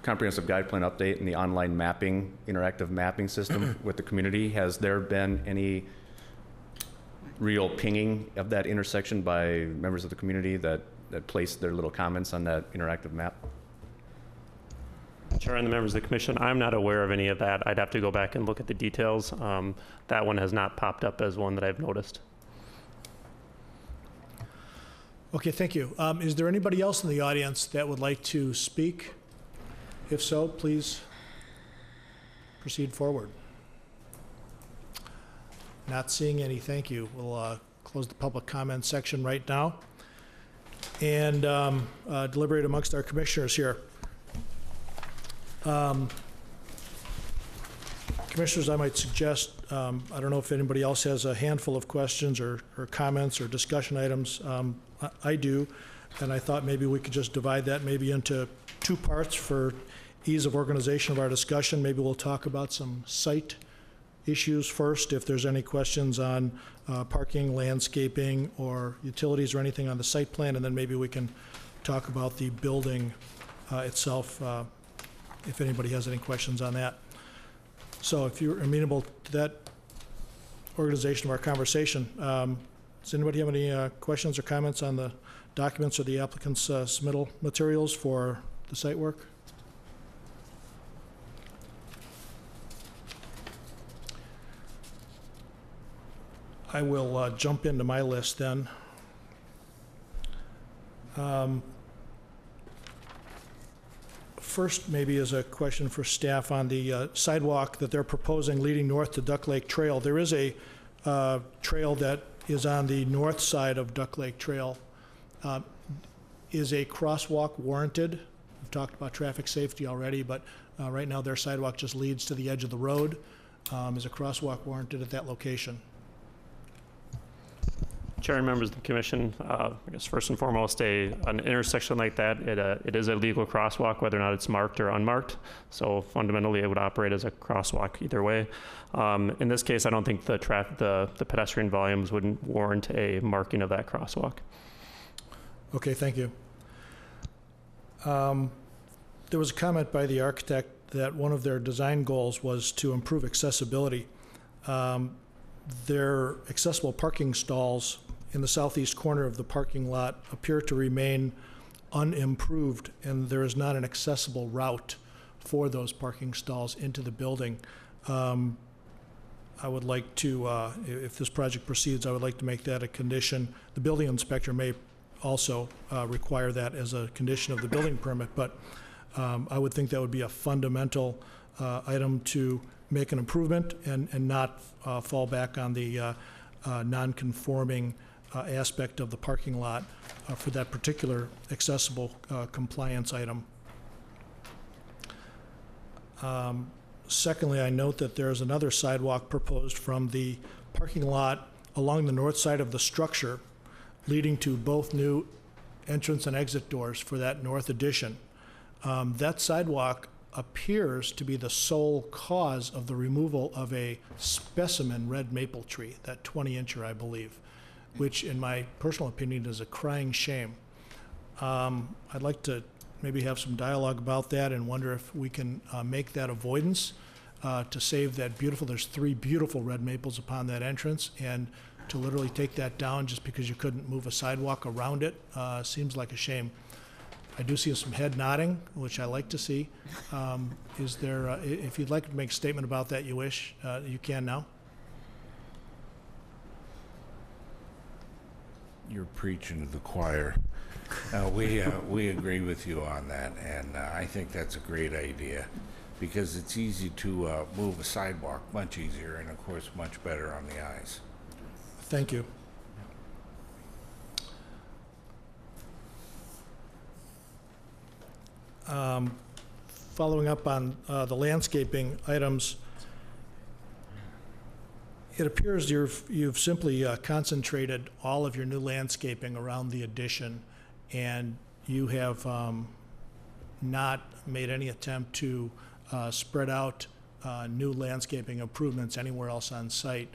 Comprehensive Guide Plan update and the online mapping, interactive mapping system with the community. Has there been any real pinging of that intersection by members of the community that placed their little comments on that interactive map? Chair and the members of the commission, I'm not aware of any of that. I'd have to go back and look at the details. That one has not popped up as one that I've noticed. Okay, thank you. Is there anybody else in the audience that would like to speak? If so, please proceed forward. Not seeing any, thank you. We'll close the public comment section right now and deliberate amongst our commissioners here. Commissioners, I might suggest, I don't know if anybody else has a handful of questions or comments or discussion items. I do, and I thought maybe we could just divide that maybe into two parts for ease of organization of our discussion. Maybe we'll talk about some site issues first, if there's any questions on parking, landscaping, or utilities or anything on the site plan, and then maybe we can talk about the building itself, if anybody has any questions on that. So if you're amenable to that organization of our conversation, does anybody have any questions or comments on the documents or the applicant's submittal materials for the site work? I will jump into my list then. First, maybe is a question for staff on the sidewalk that they're proposing leading north to Duck Lake Trail. There is a trail that is on the north side of Duck Lake Trail. Is a crosswalk warranted? We've talked about traffic safety already, but right now their sidewalk just leads to the edge of the road. Is a crosswalk warranted at that location? Chair and members of the commission, I guess first and foremost, an intersection like that, it is a legal crosswalk, whether or not it's marked or unmarked. So fundamentally, it would operate as a crosswalk either way. In this case, I don't think the pedestrian volumes would warrant a marking of that crosswalk. Okay, thank you. There was a comment by the architect that one of their design goals was to improve accessibility. Their accessible parking stalls in the southeast corner of the parking lot appear to remain unimproved, and there is not an accessible route for those parking stalls into the building. I would like to, if this project proceeds, I would like to make that a condition. The building inspector may also require that as a condition of the building permit, but I would think that would be a fundamental item to make an improvement and not fall back on the non-conforming aspect of the parking lot for that particular accessible compliance item. Secondly, I note that there's another sidewalk proposed from the parking lot along the north side of the structure, leading to both new entrance and exit doors for that north addition. That sidewalk appears to be the sole cause of the removal of a specimen red maple tree, that 20-incher, I believe, which in my personal opinion is a crying shame. I'd like to maybe have some dialogue about that and wonder if we can make that avoidance to save that beautiful, there's 3 beautiful red maples upon that entrance, and to literally take that down just because you couldn't move a sidewalk around it seems like a shame. I do see some head nodding, which I like to see. Is there, if you'd like to make a statement about that, you wish, you can now. You're preaching to the choir. We agree with you on that, and I think that's a great idea because it's easy to move a sidewalk, much easier, and of course much better on the eyes. Thank you. Following up on the landscaping items, it appears you've simply concentrated all of your new landscaping around the addition, and you have not made any attempt to spread out new landscaping improvements anywhere else on site.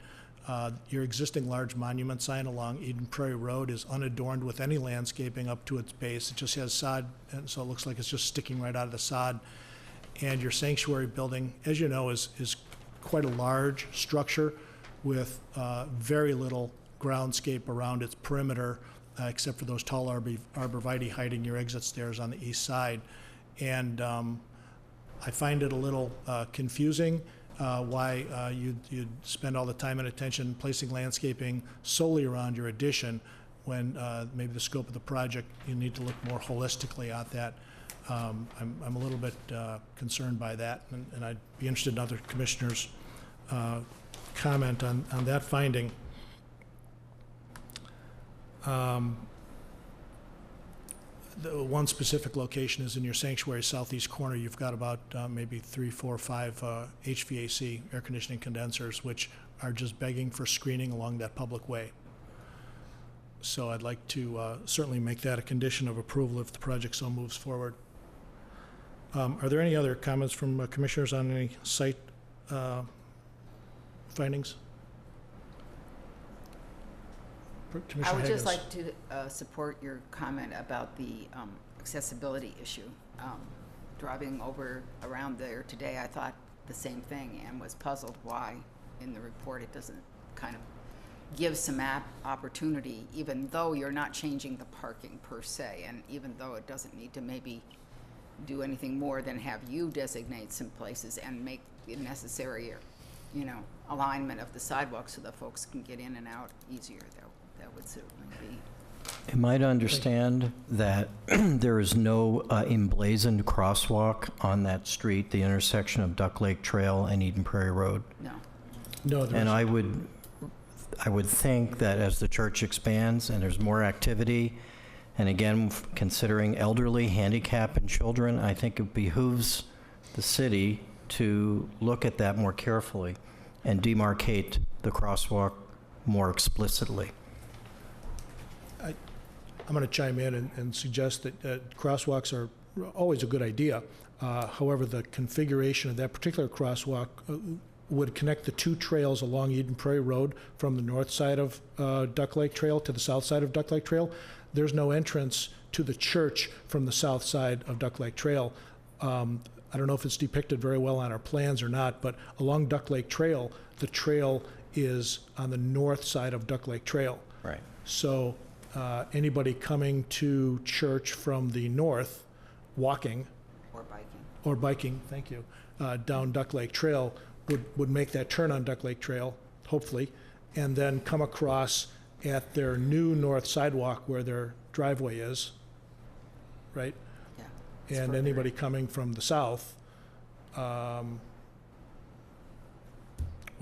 Your existing large monument sign along Eden Prairie Road is unadorned with any landscaping up to its base. It just has sod, and so it looks like it's just sticking right out of the sod. And your sanctuary building, as you know, is quite a large structure with very little groundscape around its perimeter, except for those tall arborvitae hiding your exit stairs on the east side. And I find it a little confusing why you'd spend all the time and attention placing landscaping solely around your addition when maybe the scope of the project, you need to look more holistically at that. I'm a little bit concerned by that, and I'd be interested in other commissioners' comment on that finding. The one specific location is in your sanctuary southeast corner. You've got about maybe 3, 4, 5 HVAC, air conditioning condensers, which are just begging for screening along that public way. So I'd like to certainly make that a condition of approval if the project so moves forward. Are there any other comments from commissioners on any site findings? I would just like to support your comment about the accessibility issue. Driving around there today, I thought the same thing and was puzzled why in the report it doesn't kind of give some opportunity, even though you're not changing the parking per se, and even though it doesn't need to maybe do anything more than have you designate some places and make the necessary, alignment of the sidewalk so that folks can get in and out easier. That would certainly be. Am I to understand that there is no emblazoned crosswalk on that street, the intersection of Duck Lake Trail and Eden Prairie Road? No. No, there And isn't. I would think that as the church expands and there's more activity, and again, considering elderly, handicap, and children, I think it behooves the city to look at that more carefully and demarcate the crosswalk more explicitly. I'm going to chime in and suggest that crosswalks are always a good idea. However, the configuration of that particular crosswalk would connect the 2 trails along Eden Prairie Road from the north side of Duck Lake Trail to the south side of Duck Lake Trail. There's no entrance to the church from the south side of Duck Lake Trail. I don't know if it's depicted very well on our plans or not, but along Duck Lake Trail, the trail is on the north side of Duck Lake Trail. Right. So anybody coming to church from the north, walking, or biking, thank you, down Duck Lake Trail would make that turn on Duck Lake Trail, hopefully, and then come across at their new north sidewalk where their driveway is, right? Yeah. And anybody coming from the south would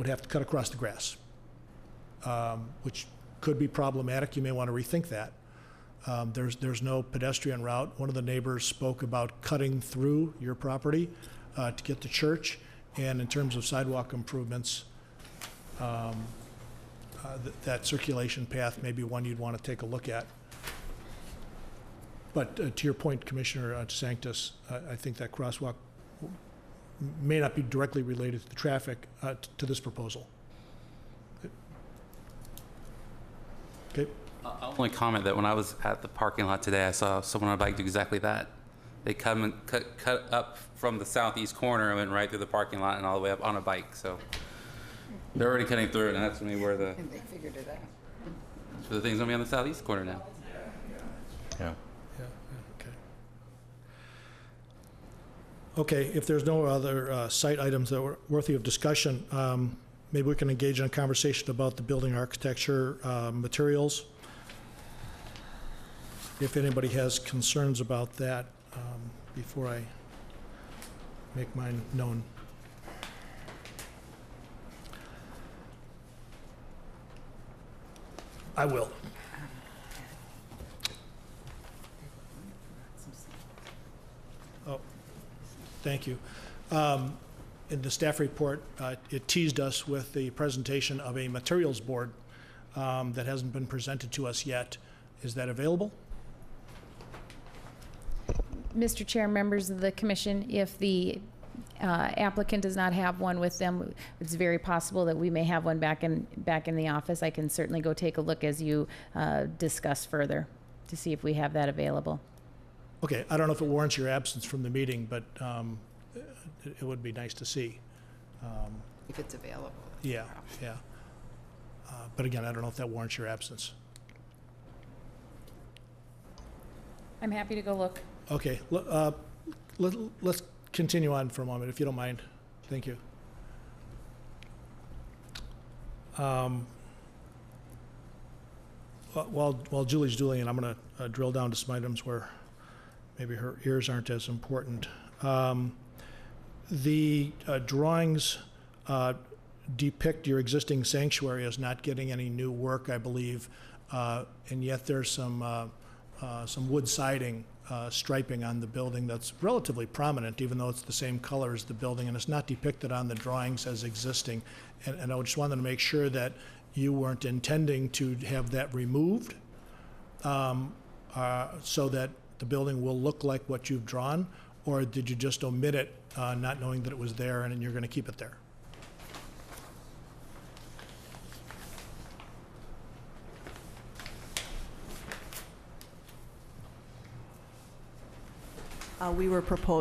have to cut across the grass, which could be problematic. You may want to rethink that. There's no pedestrian route. One of the neighbors spoke about cutting through your property to get to church. And in terms of sidewalk improvements, that circulation path may be one you'd want to take a look at. But to your point, Commissioner DeSantis, I think that crosswalk may not be directly related to the traffic to this proposal. Okay. I'll only comment that when I was at the parking lot today, I saw someone on a bike do exactly that. They come and cut up from the southeast corner and went right through the parking lot and all the way up on a bike. So they're already cutting through it, and that's gonna be where the And they figured it out. so the thing's gonna be on the southeast corner now. Yeah. Okay, if there's no other site items that were worthy of discussion, maybe we can engage in a conversation about the building architecture materials. If anybody has concerns about that, before I make mine known. I will. Oh, thank you. In the staff report, it teased us with the presentation of a materials board that hasn't been presented to us yet. Is that available? Mr. Chair, members of the commission, if the applicant does not have one with them, it's very possible that we may have one back in the office. I can certainly go take a look as you discuss further to see if we have that available. Okay, I don't know if it warrants your absence from the meeting, but it would be nice to see. If it's available. Yeah, yeah. But again, I don't know if that warrants your absence. I'm happy to go look. Okay, let's continue on for a moment, if you don't mind. Thank you. While Julie's doing it, I'm going to drill down to some items where maybe her ears aren't as important. The drawings depict your existing sanctuary as not getting any new work, I believe, and yet there's some wood siding striping on the building that's relatively prominent, even though it's the same color as the building, and it's not depicted on the drawings as existing. And I just wanted to make sure that you weren't intending to have that removed so that the building will look like what you've drawn, or did you just omit it, not knowing that it was there and you're going to keep it there?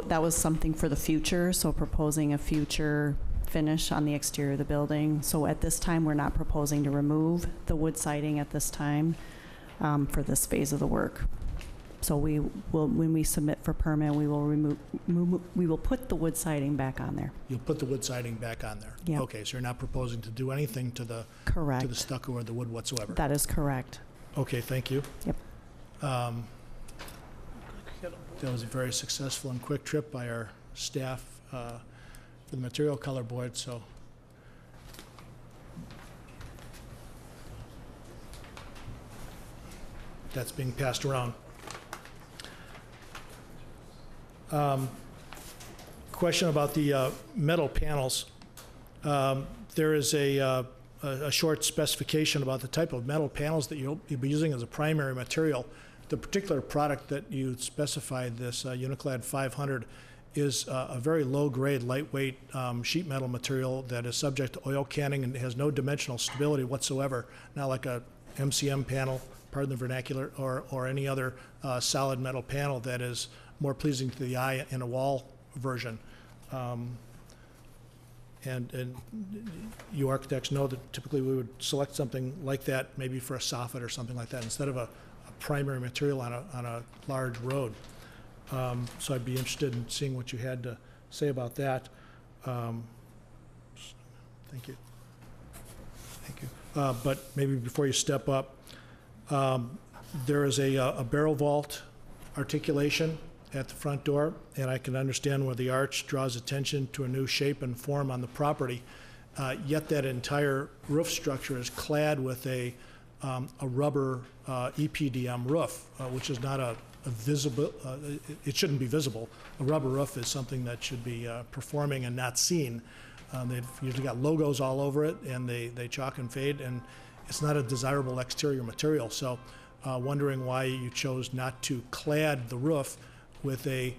That was something for the future, so proposing a future finish on the exterior of the building. So at this time, we're not proposing to remove the wood siding at this time for this phase of the work. So we will, when we submit for permit, we will put the wood siding back on there. You'll put the wood siding back on there? Yep. Okay, so you're not proposing to do anything to the Correct. to the stucco or the wood whatsoever? That is correct. Okay, thank you. Yep. That was a very successful and quick trip by our staff for the material color board, so. That's being passed around. Question about the metal panels. There is a short specification about the type of metal panels that you'll be using as a primary material. The particular product that you specified, this Uniclad 500, is a very low-grade, lightweight sheet metal material that is subject to oil canning and has no dimensional stability whatsoever, not like a MCM panel, pardon the vernacular, or any other solid metal panel that is more pleasing to the eye in a wall version. And you architects know that typically we would select something like that, maybe for a soffit or something like that, instead of a primary material on a large road. So I'd be interested in seeing what you had to say about that. Thank you. Thank you. But maybe before you step up, there is a barrel vault articulation at the front door, and I can understand where the arch draws attention to a new shape and form on the property. Yet that entire roof structure is clad with a rubber EPDM roof, which is not a visible, it shouldn't be visible. A rubber roof is something that should be performing and not seen. They've usually got logos all over it, and they chalk and fade, and it's not a desirable exterior material. So wondering why you chose not to clad the roof with a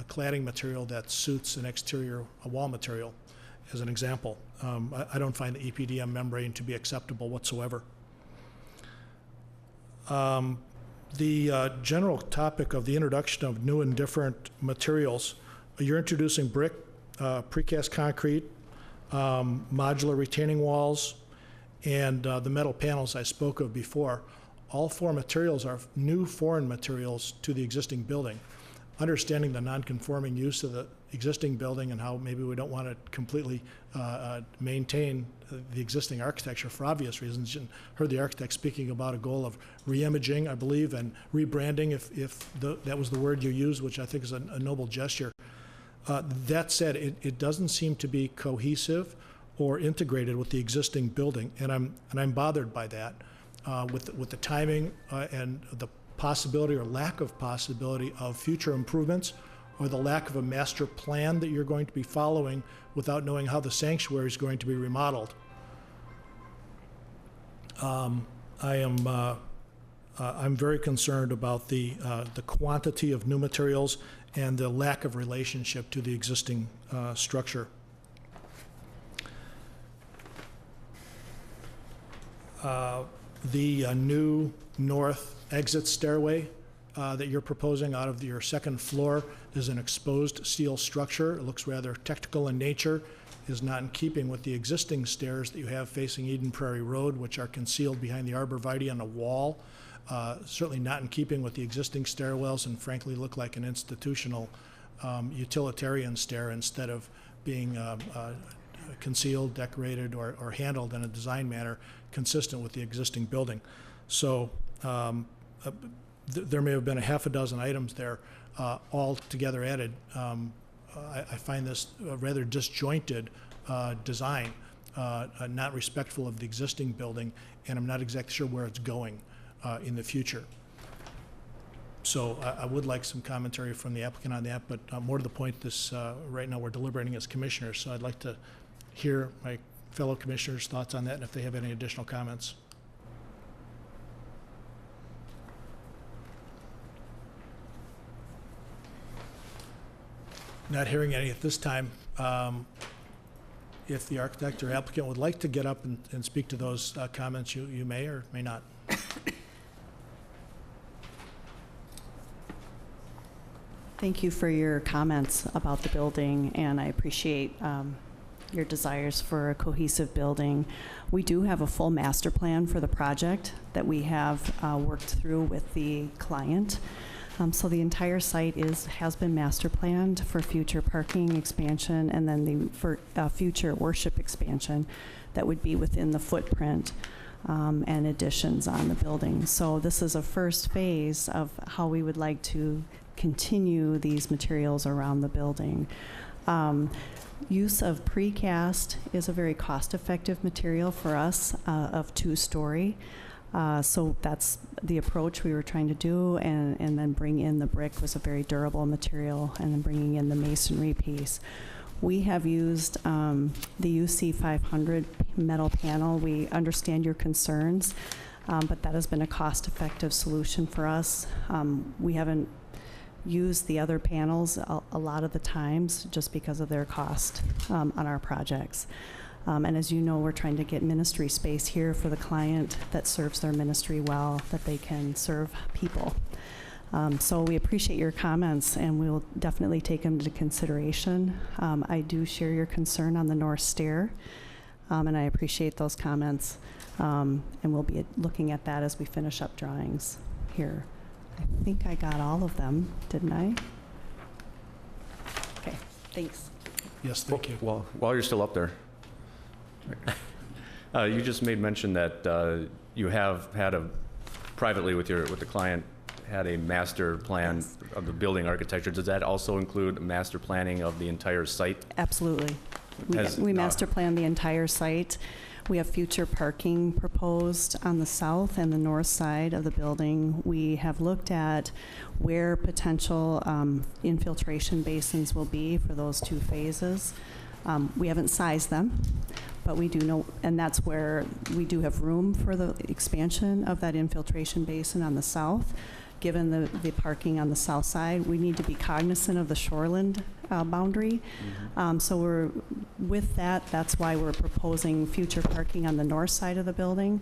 cladding material that suits an exterior wall material, as an example. I don't find the EPDM membrane to be acceptable whatsoever. The general topic of the introduction of new and different materials, you're introducing brick, precast concrete, modular retaining walls, and the metal panels I spoke of before. All four materials are new foreign materials to the existing building. Understanding the non-conforming use of the existing building and how maybe we don't want to completely maintain the existing architecture for obvious reasons. You heard the architect speaking about a goal of re-imaging, I believe, and rebranding, if that was the word you used, which I think is a noble gesture. That said, it doesn't seem to be cohesive or integrated with the existing building, and I'm bothered by that. With the timing and the possibility or lack of possibility of future improvements, or the lack of a master plan that you're going to be following without knowing how the sanctuary is going to be remodeled. I'm very concerned about the quantity of new materials and the lack of relationship to the existing structure. The new north exit stairway that you're proposing out of your second floor is an exposed steel structure. It looks rather technical in nature, is not in keeping with the existing stairs that you have facing Eden Prairie Road, which are concealed behind the arborvitae on a wall. Certainly not in keeping with the existing stairwells, and frankly look like an institutional utilitarian stair instead of being concealed, decorated, or handled in a design manner consistent with the existing building. So there may have been a half a dozen items there all together added. I find this a rather disjointed design, not respectful of the existing building, and I'm not exactly sure where it's going in the future. So I would like some commentary from the applicant on that, but more to the point, right now we're deliberating as commissioners, so I'd like to hear my fellow commissioners' thoughts on that and if they have any additional comments. Not hearing any at this time. If the architect or applicant would like to get up and speak to those comments, you may or may not. Thank you for your comments about the building, and I appreciate your desires for a cohesive building. We do have a full master plan for the project that we have worked through with the client. So the entire site has been master planned for future parking expansion, and then for future worship expansion that would be within the footprint and additions on the building. So this is a first phase of how we would like to continue these materials around the building. Use of precast is a very cost-effective material for us of two-story. So that's the approach we were trying to do, and then bring in the brick was a very durable material, and then bringing in the masonry piece. We have used the UC 500 metal panel. We understand your concerns, but that has been a cost-effective solution for us. We haven't used the other panels a lot of the times just because of their cost on our projects. And as you know, we're trying to get ministry space here for the client that serves their ministry well, that they can serve people. So we appreciate your comments, and we'll definitely take them into consideration. I do share your concern on the north stair, and I appreciate those comments. And we'll be looking at that as we finish up drawings here. I think I got all of them, didn't I? Okay, thanks. Yes, thank you. Well, while you're still up there, you just made mention that you have had privately with the client, had a master plan Yes. of the building architecture. Does that also include master planning of the entire site? Absolutely. Has- We master plan the entire site. We have future parking proposed on the south and the north side of the building. We have looked at where potential infiltration basins will be for those two phases. We haven't sized them, but we do know, and that's where we do have room for the expansion of that infiltration basin on the south. Given the parking on the south side, we need to be cognizant of the shoreland boundary. So we're, with that, that's why we're proposing future parking on the north side of the building,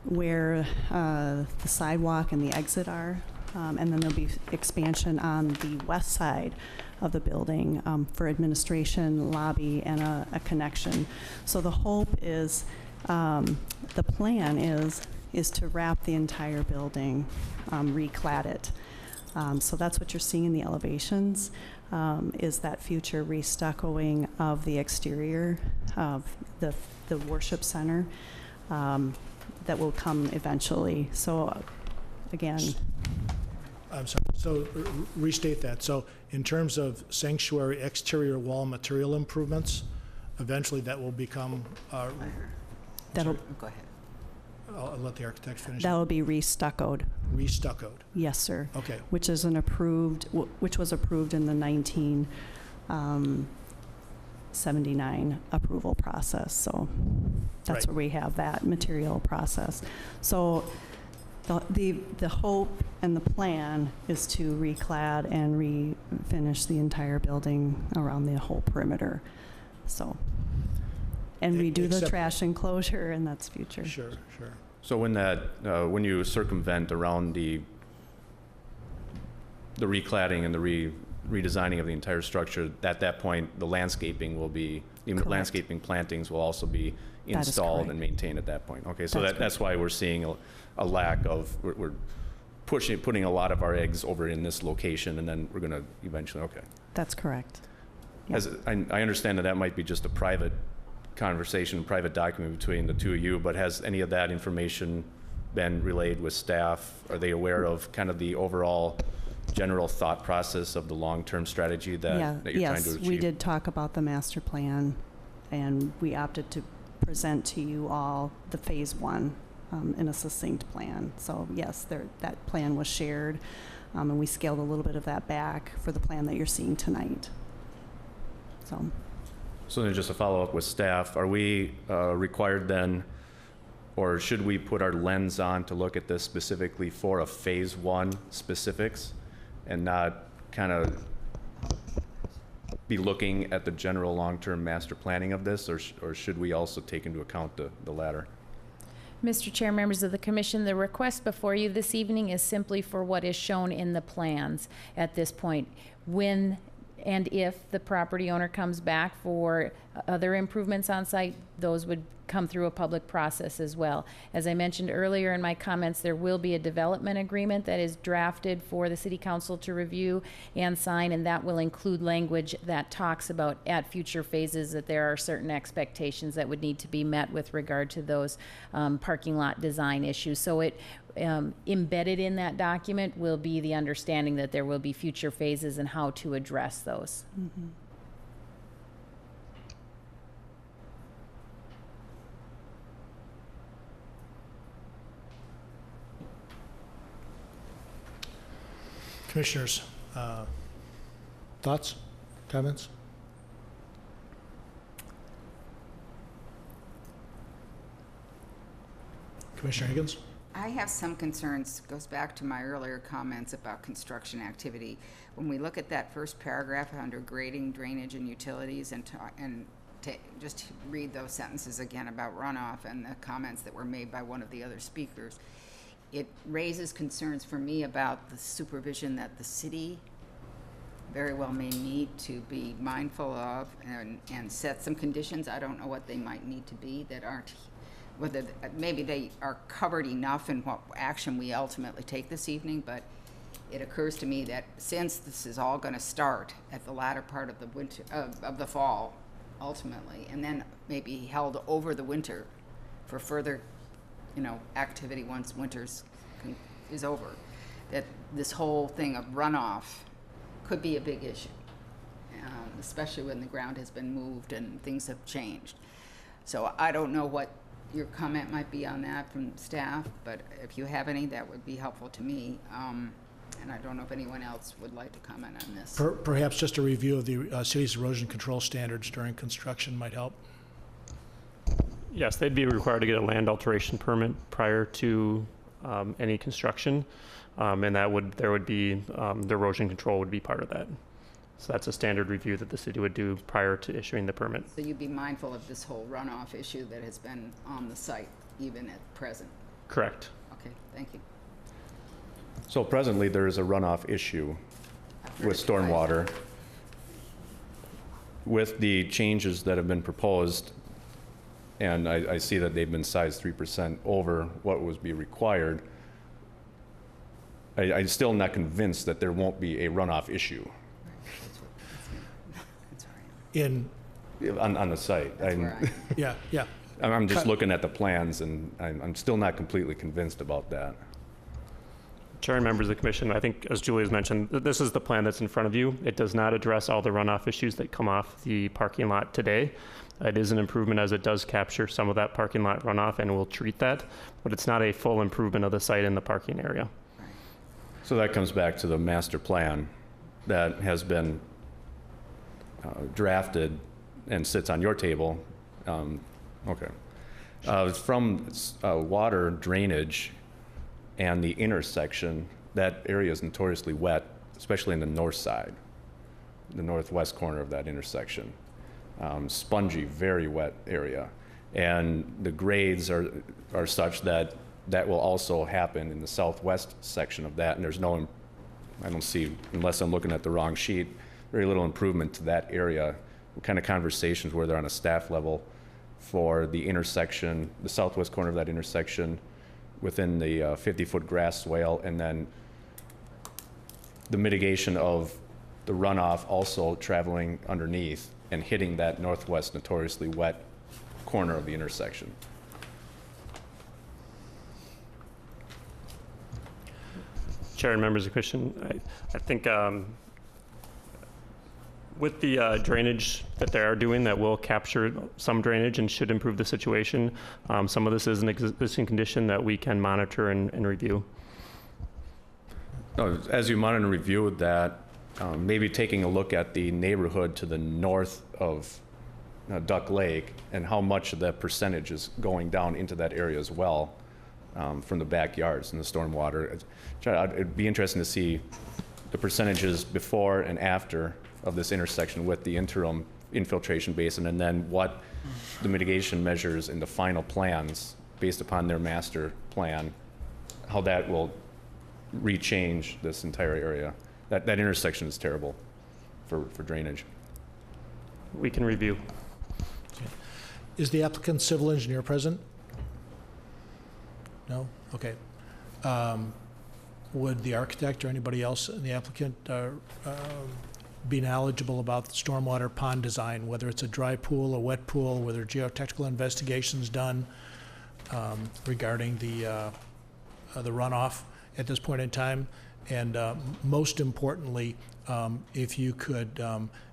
where the sidewalk and the exit are. And then there'll be expansion on the west side of the building for administration, lobby, and a connection. So the hope is, the plan is to wrap the entire building, reclad it. So that's what you're seeing in the elevations, is that future restuccoing of the exterior of the worship center that will come eventually. So again, I'm sorry, so restate that. So in terms of sanctuary exterior wall material improvements, eventually that will become, that'll, Go ahead. I'll let the architect finish. that will be restuccoed. Restuccoed. Yes, sir. Okay. Which is an approved, which was approved in the 1979 approval process. So that's Right. where we have that material process. So the hope and the plan is to reclad and refinish the entire building around the whole perimeter. So, and redo the Except- trash enclosure, and that's future. Sure, sure. So when you circumvent around the recladding and the redesigning of the entire structure, at that point, the landscaping will be, the Correct. landscaping plantings will also be That is installed correct. and maintained at that point. Okay, so That's that's why we're seeing a lack of, we're putting a lot of our eggs over in this location, and then we're going to eventually, okay. That's correct. Yeah. As I understand that might be just a private conversation, private document between the two of you, but has any of that information been relayed with staff? Are they aware of kind of the overall general thought process of the long-term strategy that you're trying to achieve? Yes, we did talk about the master plan, and we opted to present to you all the phase one in a succinct plan. So yes, that plan was shared, and we scaled a little bit of that back for the plan that you're seeing tonight. So then just a follow-up with staff, are we required then, or should we put our lens on to look at this specifically for a phase one specifics and not kind of be looking at the general long-term master planning of this, or should we also take into account the latter? Mr. Chair, members of the commission, the request before you this evening is simply for what is shown in the plans at this point. When and if the property owner comes back for other improvements on site, those would come through a public process as well. As I mentioned earlier in my comments, there will be a development agreement that is drafted for the city council to review and sign, and that will include language that talks about at future phases that there are certain expectations that would need to be met with regard to those parking lot design issues. So it embedded in that document will be the understanding that there will be future phases and how to address those. Mm-hmm. Commissioners, thoughts, comments? Commissioner Higgins? I have some concerns, goes back to my earlier comments about construction activity. When we look at that first paragraph under grading, drainage, and utilities, just read those sentences again about runoff and the comments that were made by one of the other speakers. it raises concerns for me about the supervision that the city very well may need to be mindful of and set some conditions. I don't know what they might need to be that aren't, whether maybe they are covered enough in what action we ultimately take this evening, but it occurs to me that since this is all going to start at the latter part of the winter, of the fall, ultimately, and then maybe held over the winter for further, activity once winter's is over, that this whole thing of runoff could be a big issue, especially when the ground has been moved and things have changed. So I don't know what your comment might be on that from staff, but if you have any, that would be helpful to me. And I don't know if anyone else would like to comment on this. Perhaps just a review of the city's erosion control standards during construction might help. Yes, they'd be required to get a land alteration permit prior to any construction, and there would be the erosion control would be part of that. So that's a standard review that the city would do prior to issuing the permit. So you'd be mindful of this whole runoff issue that has been on the site even at present? Correct. Okay, thank you. So presently, there is a runoff issue with stormwater. With the changes that have been proposed, and I see that they've been sized 3% over what would be required, I'm still not convinced that there won't be a runoff issue on the site. Yeah. I'm just looking at the plans, and I'm still not completely convinced about that. Chair and members of the commission, I think, as Julie has mentioned, this is the plan that's in front of you. It does not address all the runoff issues that come off the parking lot today. It is an improvement as it does capture some of that parking lot runoff and will treat that, but it's not a full improvement of the site in the parking area. So that comes back to the master plan that has been drafted and sits on your table. Okay. From water drainage and the intersection, that area is notoriously wet, especially in the north side, the northwest corner of that intersection. Spongy, very wet area. And the grades are such that that will also happen in the southwest section of that. And there's no, I don't see, unless I'm looking at the wrong sheet, very little improvement to that area. What kind of conversations were there on a staff level for the intersection, the southwest corner of that intersection, within the 50-foot grass swale, and then the mitigation of the runoff also traveling underneath and hitting that northwest notoriously wet corner of the intersection? Chair and members of the commission, I think with the drainage that they are doing, that will capture some drainage and should improve the situation. Some of this is an existing condition that we can monitor and review. As you monitor and review that, maybe taking a look at the neighborhood to the north of Duck Lake and how much of that percentage is going down into that area as well, from the backyards and the stormwater. It'd be interesting to see the percentages before and after of this intersection with the interim infiltration basin, and then what the mitigation measures in the final plans based upon their master plan, how that will rechange this entire area. That intersection is terrible for drainage. We can review. Okay. Is the applicant civil engineer present? No? Okay. Would the architect or anybody else in the applicant be knowledgeable about the stormwater pond design, whether it's a dry pool, a wet pool, whether geotechnical investigations done regarding the runoff at this point in time? And most importantly, if you could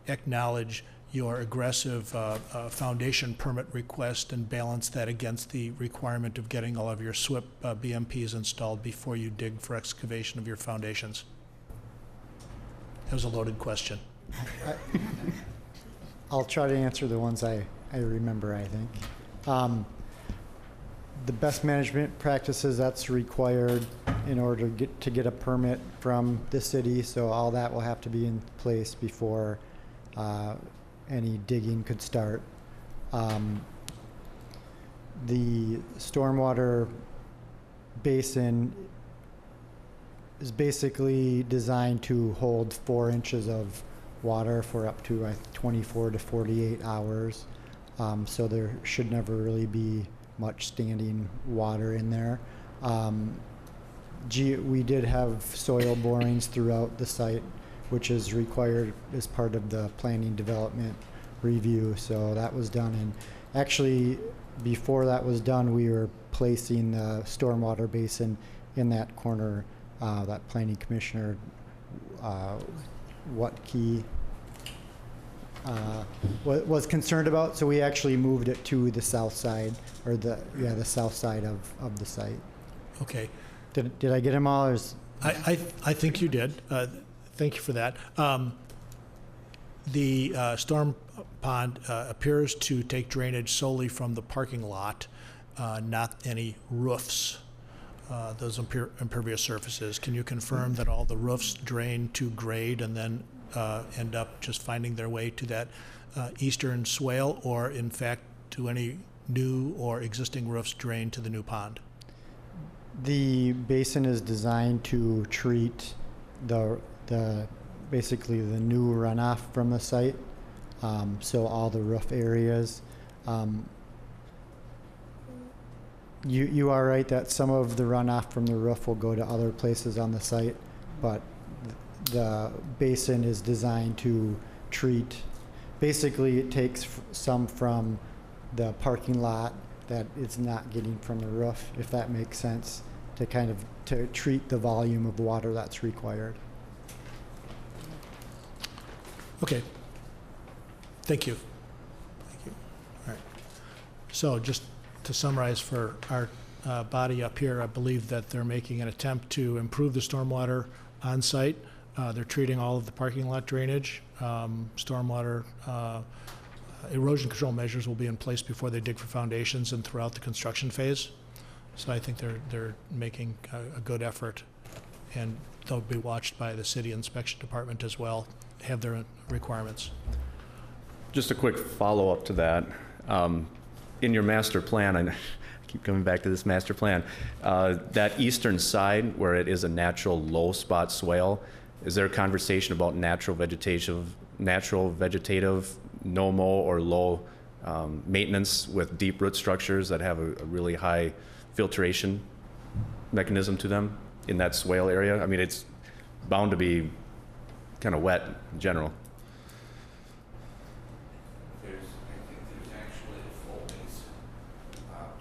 acknowledge your aggressive foundation permit request and balance that against the requirement of getting all of your SWIP BMPs installed before you dig for excavation of your foundations. That was a loaded question. I'll try to answer the ones I remember, I think. The best management practices, that's required in order to get a permit from the city, so all that will have to be in place before any digging could start. The stormwater basin is basically designed to hold 4 inches of water for up to 24 to 48 hours. So there should never really be much standing water in there. We did have soil borings throughout the site, which is required as part of the planning development review. So that was done, and actually before that was done, we were placing the stormwater basin in that corner that planning commissioner Watkey was concerned about. So we actually moved it to the south side, or the south side of the site. Okay. Did I get them all? Or I think you did. Thank you for that. The storm pond appears to take drainage solely from the parking lot, not any roofs, those impervious surfaces. Can you confirm that all the roofs drain to grade and then end up just finding their way to that eastern swale, or in fact to any new or existing roofs drain to the new pond? The basin is designed to treat the basically the new runoff from the site, so all the roof areas. You are right that some of the runoff from the roof will go to other places on the site, but the basin is designed to treat, basically it takes some from the parking lot that it's not getting from the roof, if that makes sense, to kind of to treat the volume of water that's required. Okay. Thank you. Thank you. All right. So just to summarize for our body up here, I believe that they're making an attempt to improve the stormwater on site. They're treating all of the parking lot drainage. Stormwater erosion control measures will be in place before they dig for foundations and throughout the construction phase. So I think they're making a good effort, and they'll be watched by the city inspection department as well, have their requirements. Just a quick follow-up to that. In your master plan, I keep coming back to this master plan, that eastern side where it is a natural low spot swale, is there a conversation about natural vegetative, no mow or low maintenance with deep root structures that have a really high filtration mechanism to them in that swale area? I mean, it's bound to be kind of wet in general. I think there's actually a full base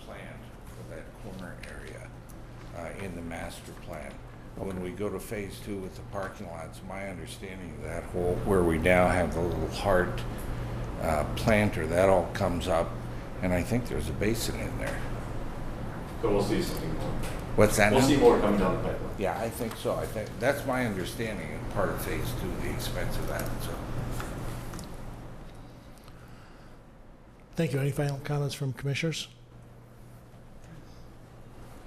plan for that corner area in the master plan. When we go to phase 2 with the parking lots, my understanding of that whole, where we now have the little heart planter, that all comes up, and I think there's a basin in there. So we'll see something more. What's that? We'll now? see more coming down the pipeline. Yeah, I think so. I think that's my understanding and part of phase 2, the expense of that. So. Thank you. Any final comments from commissioners?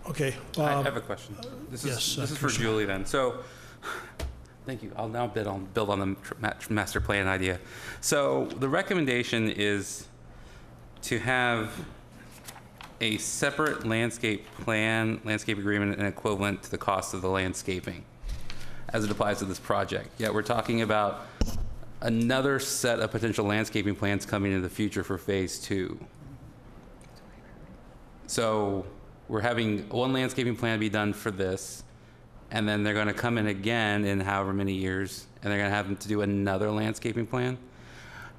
Okay. I have a question. This is for Julie then. So, thank you. I'll now build on the master plan idea. So the recommendation is to have a separate landscape agreement and equivalent to the cost of the landscaping as it applies to this project. Yet we're talking about another set of potential landscaping plans coming in the future for phase 2. So we're having one landscaping plan be done for this, and then they're going to come in again in however many years, and they're going to have them to do another landscaping plan.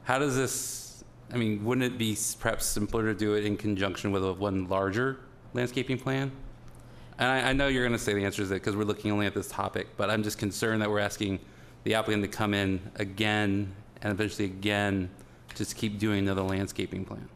How does this, I mean, wouldn't it be perhaps simpler to do it in conjunction with one larger landscaping plan? And I know you're going to say the answer is that because we're looking only at this topic, but I'm just concerned that we're asking the applicant to come in again and eventually again, just keep doing another landscaping plan.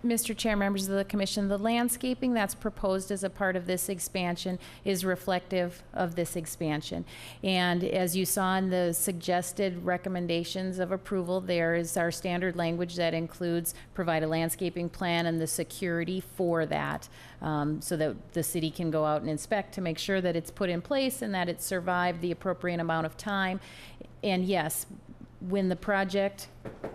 Mr. Chair, members of the commission, the landscaping that's proposed as a part of this expansion is reflective of this expansion. And as you saw in the suggested recommendations of approval, there is our standard language that includes provide a landscaping plan and the security for that, so that the city can go out and inspect to make sure that it's put in place and that it survived the appropriate amount of time. And yes, when the project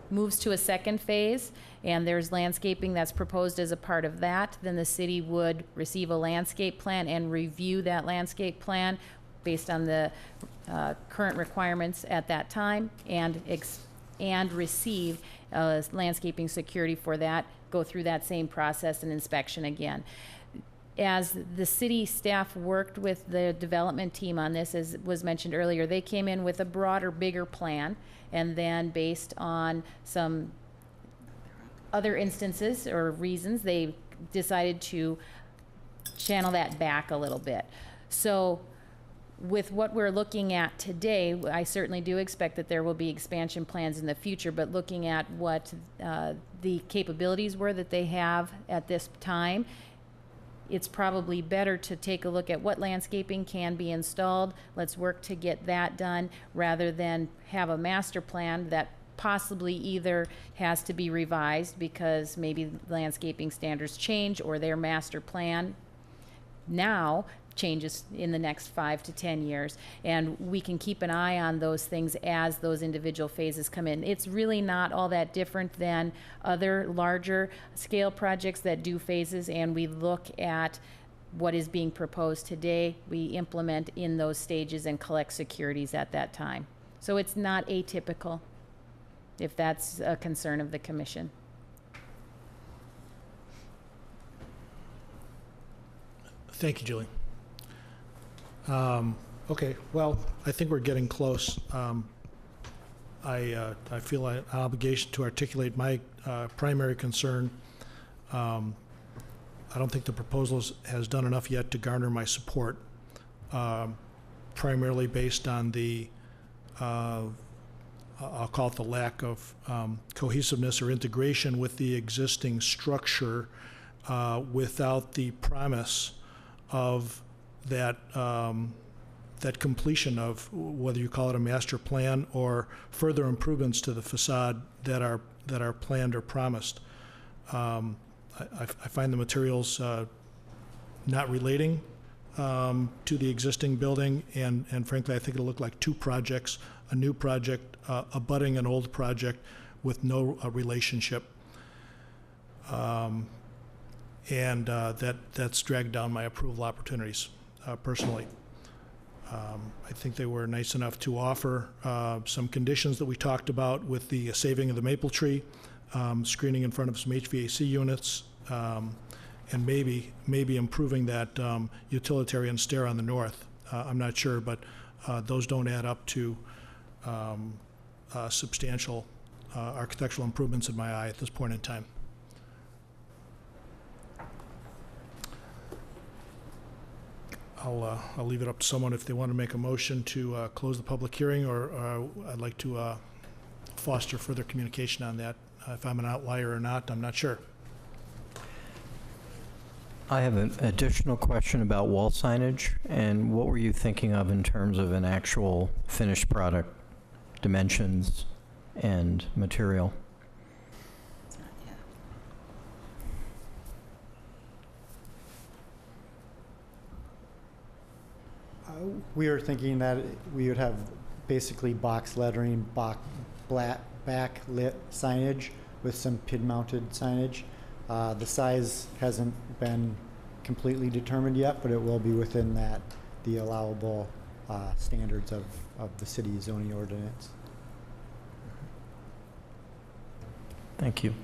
moves to a second phase and there's landscaping that's proposed as a part of that, then the city would receive a landscape plan and review that landscape plan based on the current requirements at that time, and receive landscaping security for that, go through that same process and inspection again. As the city staff worked with the development team on this, as was mentioned earlier, they came in with a broader, bigger plan, and then based on some other instances or reasons, they decided to channel that back a little bit. So with what we're looking at today, I certainly do expect that there will be expansion plans in the future, but looking at what the capabilities were that they have at this time, it's probably better to take a look at what landscaping can be installed. Let's work to get that done rather than have a master plan that possibly either has to be revised because maybe landscaping standards change, or their master plan now changes in the next 5 to 10 years. And we can keep an eye on those things as those individual phases come in. It's really not all that different than other larger scale projects that do phases, and we look at what is being proposed today. We implement in those stages and collect securities at that time. So it's not atypical, if that's a concern of the commission. Thank you, Julie. Okay, well, I think we're getting close. I feel an obligation to articulate my primary concern. I don't think the proposal has done enough yet to garner my support, primarily based on the, I'll call it the lack of cohesiveness or integration with the existing structure without the promise of that that completion of, whether you call it a master plan or further improvements to the facade that are planned or promised. I find the materials not relating to the existing building, and frankly, I think it'll look like two projects: a new project abutting an old project with no relationship. That's dragged down my approval opportunities, personally. I think they were nice enough to offer some conditions that we talked about with the saving of the maple tree, screening in front of some HVAC units, and maybe improving that utilitarian stair on the north. I'm not sure, but those don't add up to substantial architectural improvements in my eye at this point in time. I'll leave it up to someone if they want to make a motion to close the public hearing, or I'd like to foster further communication on that. If I'm an outlier or not, I'm not sure. I have an additional question about wall signage, and what were you thinking of in terms of an actual finished product, dimensions and material? We were thinking that we would have basically box lettering, backlit signage with some pin-mounted signage. The size hasn't been completely determined yet, but it will be within the allowable standards of the city zoning ordinance. Thank you.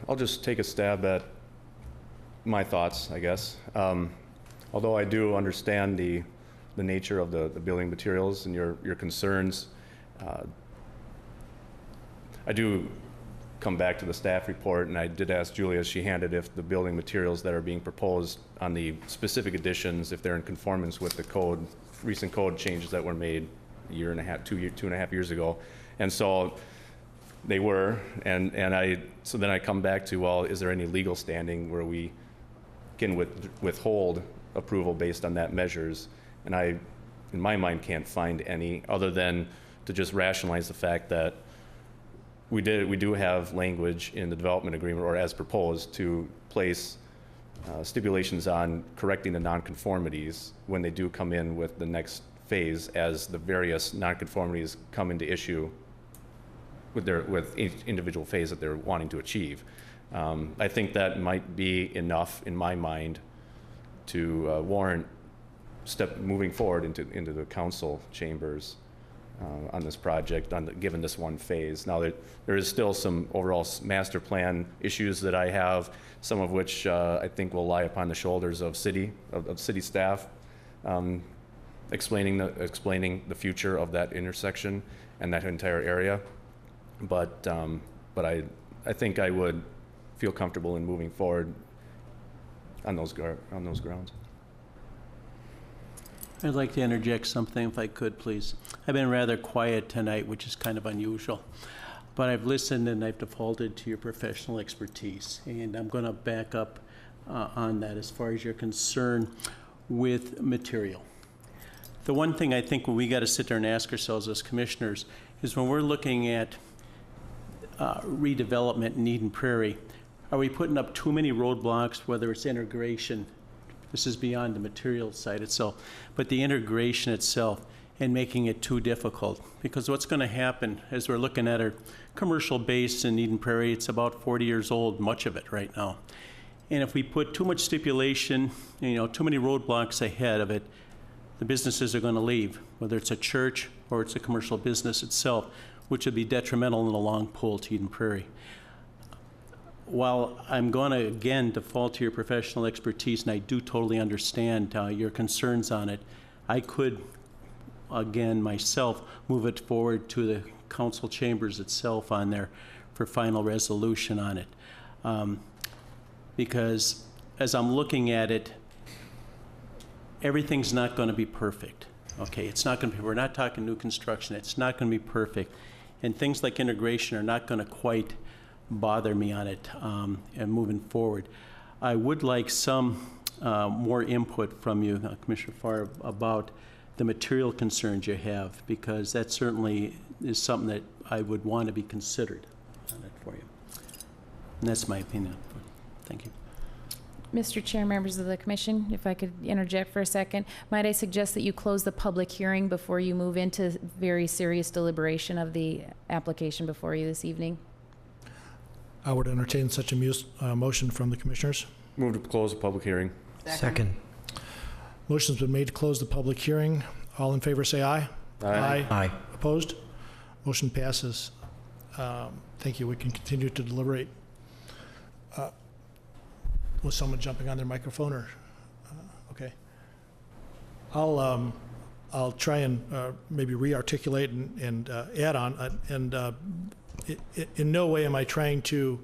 I'll just take a stab at my thoughts, I guess. Although I do understand the nature of the building materials and your concerns, I do come back to the staff report, and I did ask Julia, as she handed, if the building materials that are being proposed on the specific additions, if they're in conformance with the code, recent code changes that were made a year and a half, 2.5 years ago. And so they were, so then I come back to, well, is there any legal standing where we can withhold approval based on that measures? And I, in my mind, can't find any, other than to just rationalize the fact that we do have language in the development agreement, or as proposed, to place stipulations on correcting the nonconformities when they do come in with the next phase as the various nonconformities come into issue with each individual phase that they're wanting to achieve. I think that might be enough in my mind to warrant moving forward into the council chambers on this project, given this one phase. Now, there is still some overall master plan issues that I have, some of which I think will lie upon the shoulders of city staff, explaining the future of that intersection and that entire area. But I think I would feel comfortable in moving forward on those grounds. I'd like to interject something if I could, please. I've been rather quiet tonight, which is kind of unusual, but I've listened and I've defaulted to your professional expertise, and I'm going to back up on that as far as your concern with material. The one thing I think we got to sit there and ask ourselves as commissioners is when we're looking at redevelopment in Eden Prairie, are we putting up too many roadblocks, whether it's integration? This is beyond the material side itself, but the integration itself and making it too difficult. Because what's going to happen as we're looking at our commercial base in Eden Prairie, it's about 40 years old, much of it right now. And if we put too much stipulation, too many roadblocks ahead of it, the businesses are going to leave, whether it's a church or it's a commercial business itself, which would be detrimental in the long pull to Eden Prairie. While I'm going to, again, default to your professional expertise, and I do totally understand your concerns on it, I could, again, myself, move it forward to the council chambers itself on there for final resolution on it. Because as I'm looking at it, everything's not going to be perfect. Okay, it's not going to be, we're not talking new construction, it's not going to be perfect. And things like integration are not going to quite bother me on it and moving forward. I would like some more input from you, Commissioner Farr, about the material concerns you have, because that certainly is something that I would want to be considered on it for you. And that's my opinion. Thank you. Mr. Chair, members of the commission, if I could interject for a second, might I suggest that you close the public hearing before you move into very serious deliberation of the application before you this evening? I would entertain such a motion from the commissioners. Move to close the public hearing. Second. Motion's been made to close the public hearing. All in favor say aye. Aye. Aye. Opposed? Motion passes. Thank you. We can continue to deliberate. Was someone jumping on their microphone or? Okay. I'll try and maybe re-articulate and add on. In no way am I trying to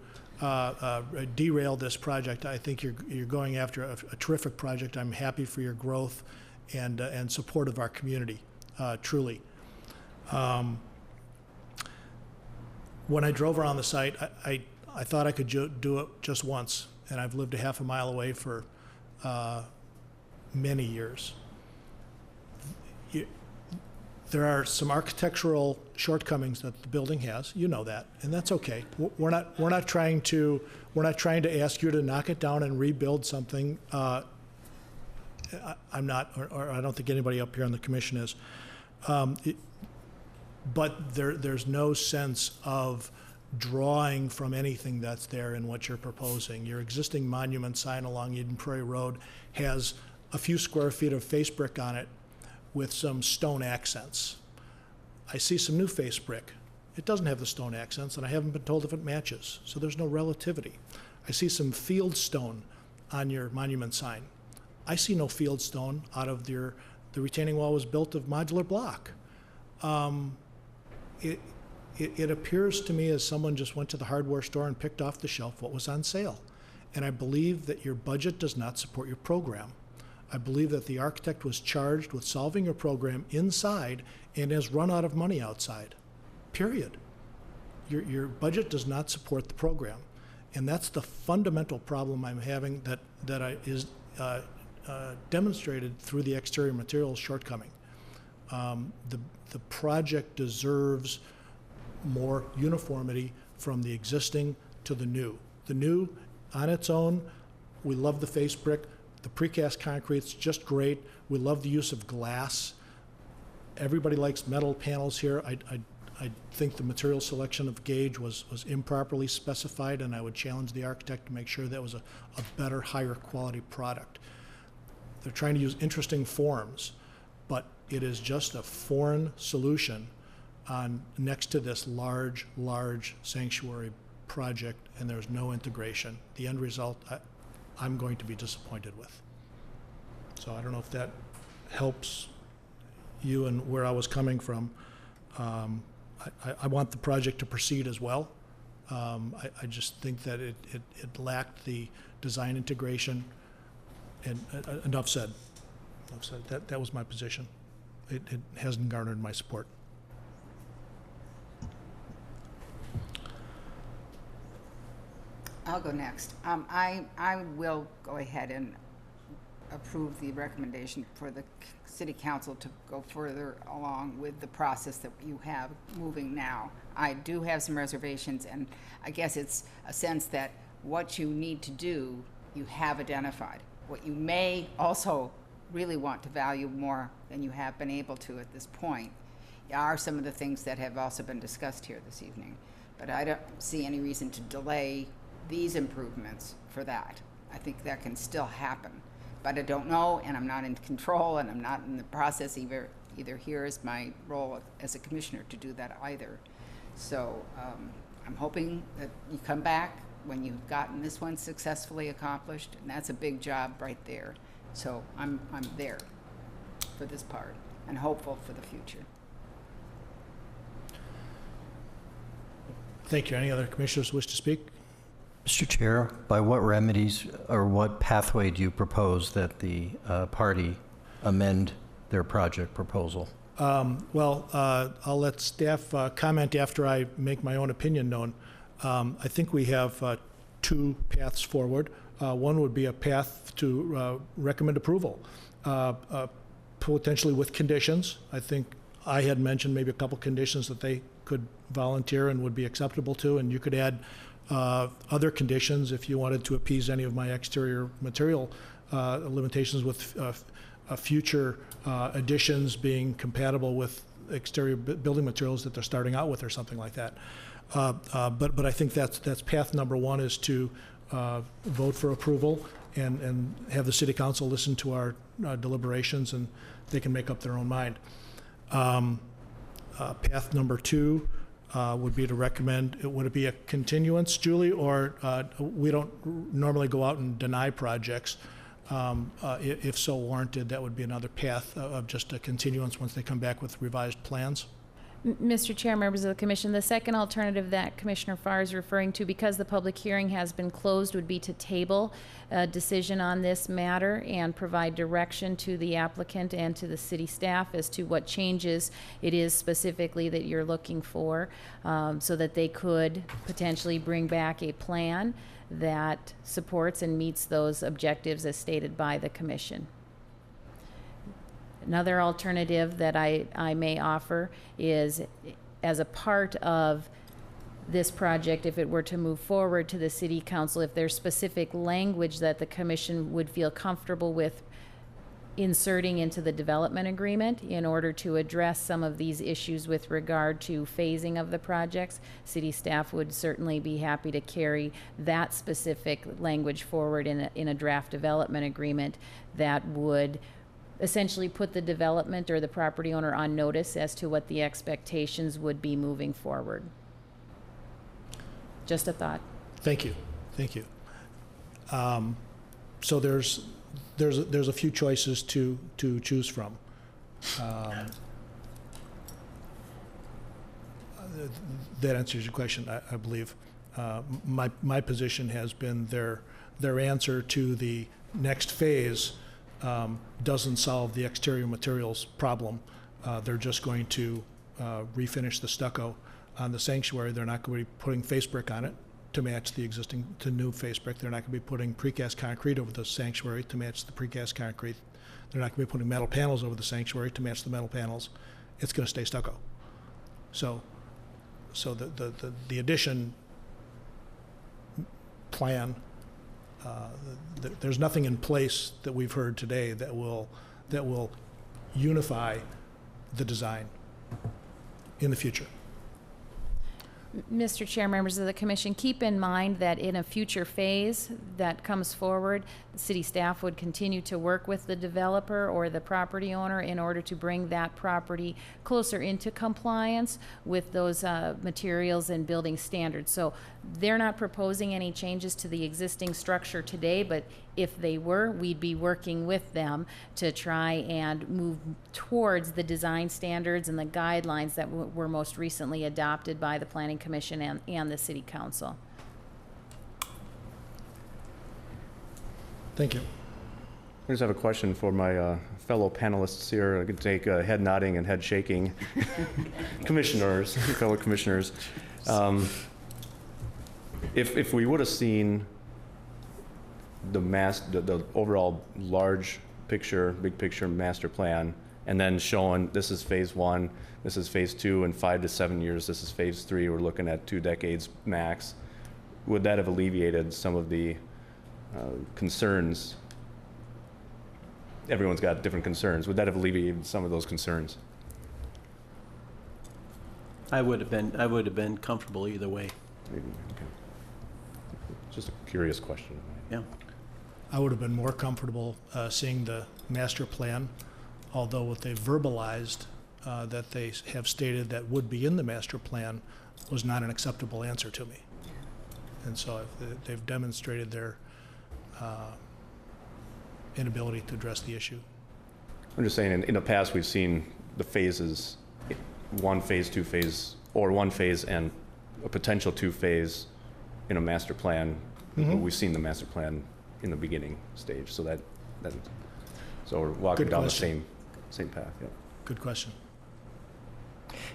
derail this project. I think you're going after a terrific project. I'm happy for your growth and support of our community, truly. When I drove around the site, I thought I could do it just once, and I've lived a half a mile away for many years. There are some architectural shortcomings that the building has. You know that, and that's okay. We're not trying to ask you to knock it down and rebuild something. I'm not, or I don't think anybody up here on the commission is. But there's no sense of drawing from anything that's there in what you're proposing. Your existing monument sign along Eden Prairie Road has a few square feet of face brick on it with some stone accents. I see some new face brick. It doesn't have the stone accents, and I haven't been told if it matches, so there's no relativity. I see some field stone on your monument sign. I see no field stone out of the retaining wall was built of modular block. It appears to me as someone just went to the hardware store and picked off the shelf what was on sale. And I believe that your budget does not support your program. I believe that the architect was charged with solving your program inside and has run out of money outside, period. Your budget does not support the program. And that's the fundamental problem I'm having that is demonstrated through the exterior materials shortcoming. The project deserves more uniformity from the existing to the new. The new, on its own, we love the face brick. The precast concrete's just great. We love the use of glass. everybody likes metal panels here. I think the material selection of gauge was improperly specified, and I would challenge the architect to make sure that was a better, higher quality product. They're trying to use interesting forms, but it is just a foreign solution on next to this large sanctuary project, and there's no integration. The end result, I'm going to be disappointed with. So I don't know if that helps you and where I was coming from. I want the project to proceed as well. I just think that it lacked the design integration, and enough said. Enough said. That was my position. It hasn't garnered my support. I'll go next. I will go ahead and approve the recommendation for the city council to go further along with the process that you have moving now. I do have some reservations, and I guess it's a sense that what you need to do, you have identified. What you may also really want to value more than you have been able to at this point are some of the things that have also been discussed here this evening. But I don't see any reason to delay these improvements for that. I think that can still happen. But I don't know, and I'm not in control, and I'm not in the process either here is my role as a commissioner to do that either. So I'm hoping that you come back when you've gotten this one successfully accomplished, and that's a big job right there. So I'm there for this part and hopeful for the future. Thank you. Any other commissioners wish to speak? Mr. Chair, by what remedies or what pathway do you propose that the party amend their project proposal? Well, I'll let staff comment after I make my own opinion known. I think we have two paths forward. One would be a path to recommend approval, potentially with conditions. I think I had mentioned maybe a couple conditions that they could volunteer and would be acceptable to, and you could add other conditions if you wanted to appease any of my exterior material limitations, with future additions being compatible with exterior building materials that they're starting out with or something like that. But I think that's path number one, is to vote for approval and have the city council listen to our deliberations, and they can make up their own mind. Path number two would be to recommend, would it be a continuance, Julie, or we don't normally go out and deny projects? If so warranted, that would be another path of just a continuance once they come back with revised plans. Mr. Chair, members of the commission, the second alternative that Commissioner Farr is referring to, because the public hearing has been closed, would be to table a decision on this matter and provide direction to the applicant and to the city staff as to what changes it is specifically that you're looking for, so that they could potentially bring back a plan that supports and meets those objectives as stated by the commission. Another alternative that I may offer is, as a part of this project, if it were to move forward to the city council, if there's specific language that the commission would feel comfortable with inserting into the development agreement in order to address some of these issues with regard to phasing of the projects, city staff would certainly be happy to carry that specific language forward in a draft development agreement that would essentially put the development or the property owner on notice as to what the expectations would be moving forward. Just a thought. Thank you. Thank you. So there's a few choices to choose from. That answers your question, I believe. My position has been their answer to the next phase doesn't solve the exterior materials problem. They're just going to refinish the stucco on the sanctuary. They're not going to be putting face brick on it to match the existing, to new face brick. They're not going to be putting precast concrete over the sanctuary to match the precast concrete. They're not going to be putting metal panels over the sanctuary to match the metal panels. It's going to stay stucco. So the addition plan, there's nothing in place that we've heard today that will unify the design in the future. Mr. Chair, members of the commission, keep in mind that in a future phase that comes forward, the city staff would continue to work with the developer or the property owner in order to bring that property closer into compliance with those materials and building standards. So they're not proposing any changes to the existing structure today, but if they were, we'd be working with them to try and move towards the design standards and the guidelines that were most recently adopted by the Planning Commission and the City Council. Thank you. I just have a question for my fellow panelists here. I could take head nodding and head shaking. Commissioners, fellow commissioners. If we would have seen the overall large picture, big picture master plan, and then showing this is phase 1, this is phase 2, in 5 to 7 years, this is phase 3, we're looking at 2 decades max, would that have alleviated some of the concerns? Everyone's got different concerns. Would that have alleviated some of those concerns? I would have been comfortable either way. Maybe, okay. Just a curious question. Yeah. I would have been more comfortable seeing the master plan, although what they verbalized that they have stated that would be in the master plan was not an acceptable answer to me. And so they've demonstrated their inability to address the issue. I'm just saying, in the past, we've seen the phases, 1 phase, 2 phase, or 1 phase and a potential 2 phase in a master plan. Mm-hmm. We've seen the master plan in the beginning stage, so so we're walking Good down question. the same path. Yeah. Good question.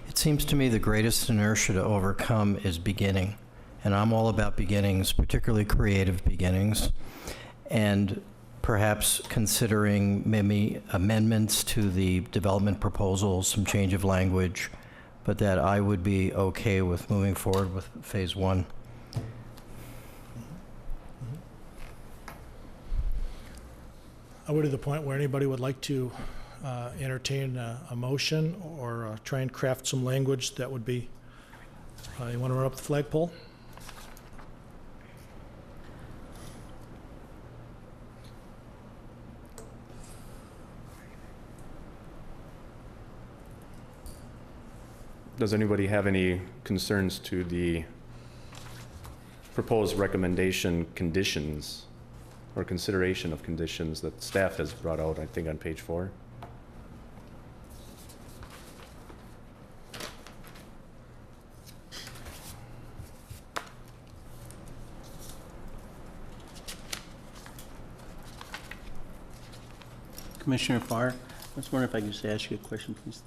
It seems to me the greatest inertia to overcome is beginning. And I'm all about beginnings, particularly creative beginnings. And perhaps considering maybe amendments to the development proposal, some change of language, but that I would be okay with moving forward with phase 1. Are we to the point where anybody would like to entertain a motion or try and craft some language that would be, you want to run up the flagpole? Does anybody have any concerns to the proposed recommendation conditions or consideration of conditions that staff has brought out, I think, on page 4? Commissioner Farr, I was wondering if I could just ask you a question, please.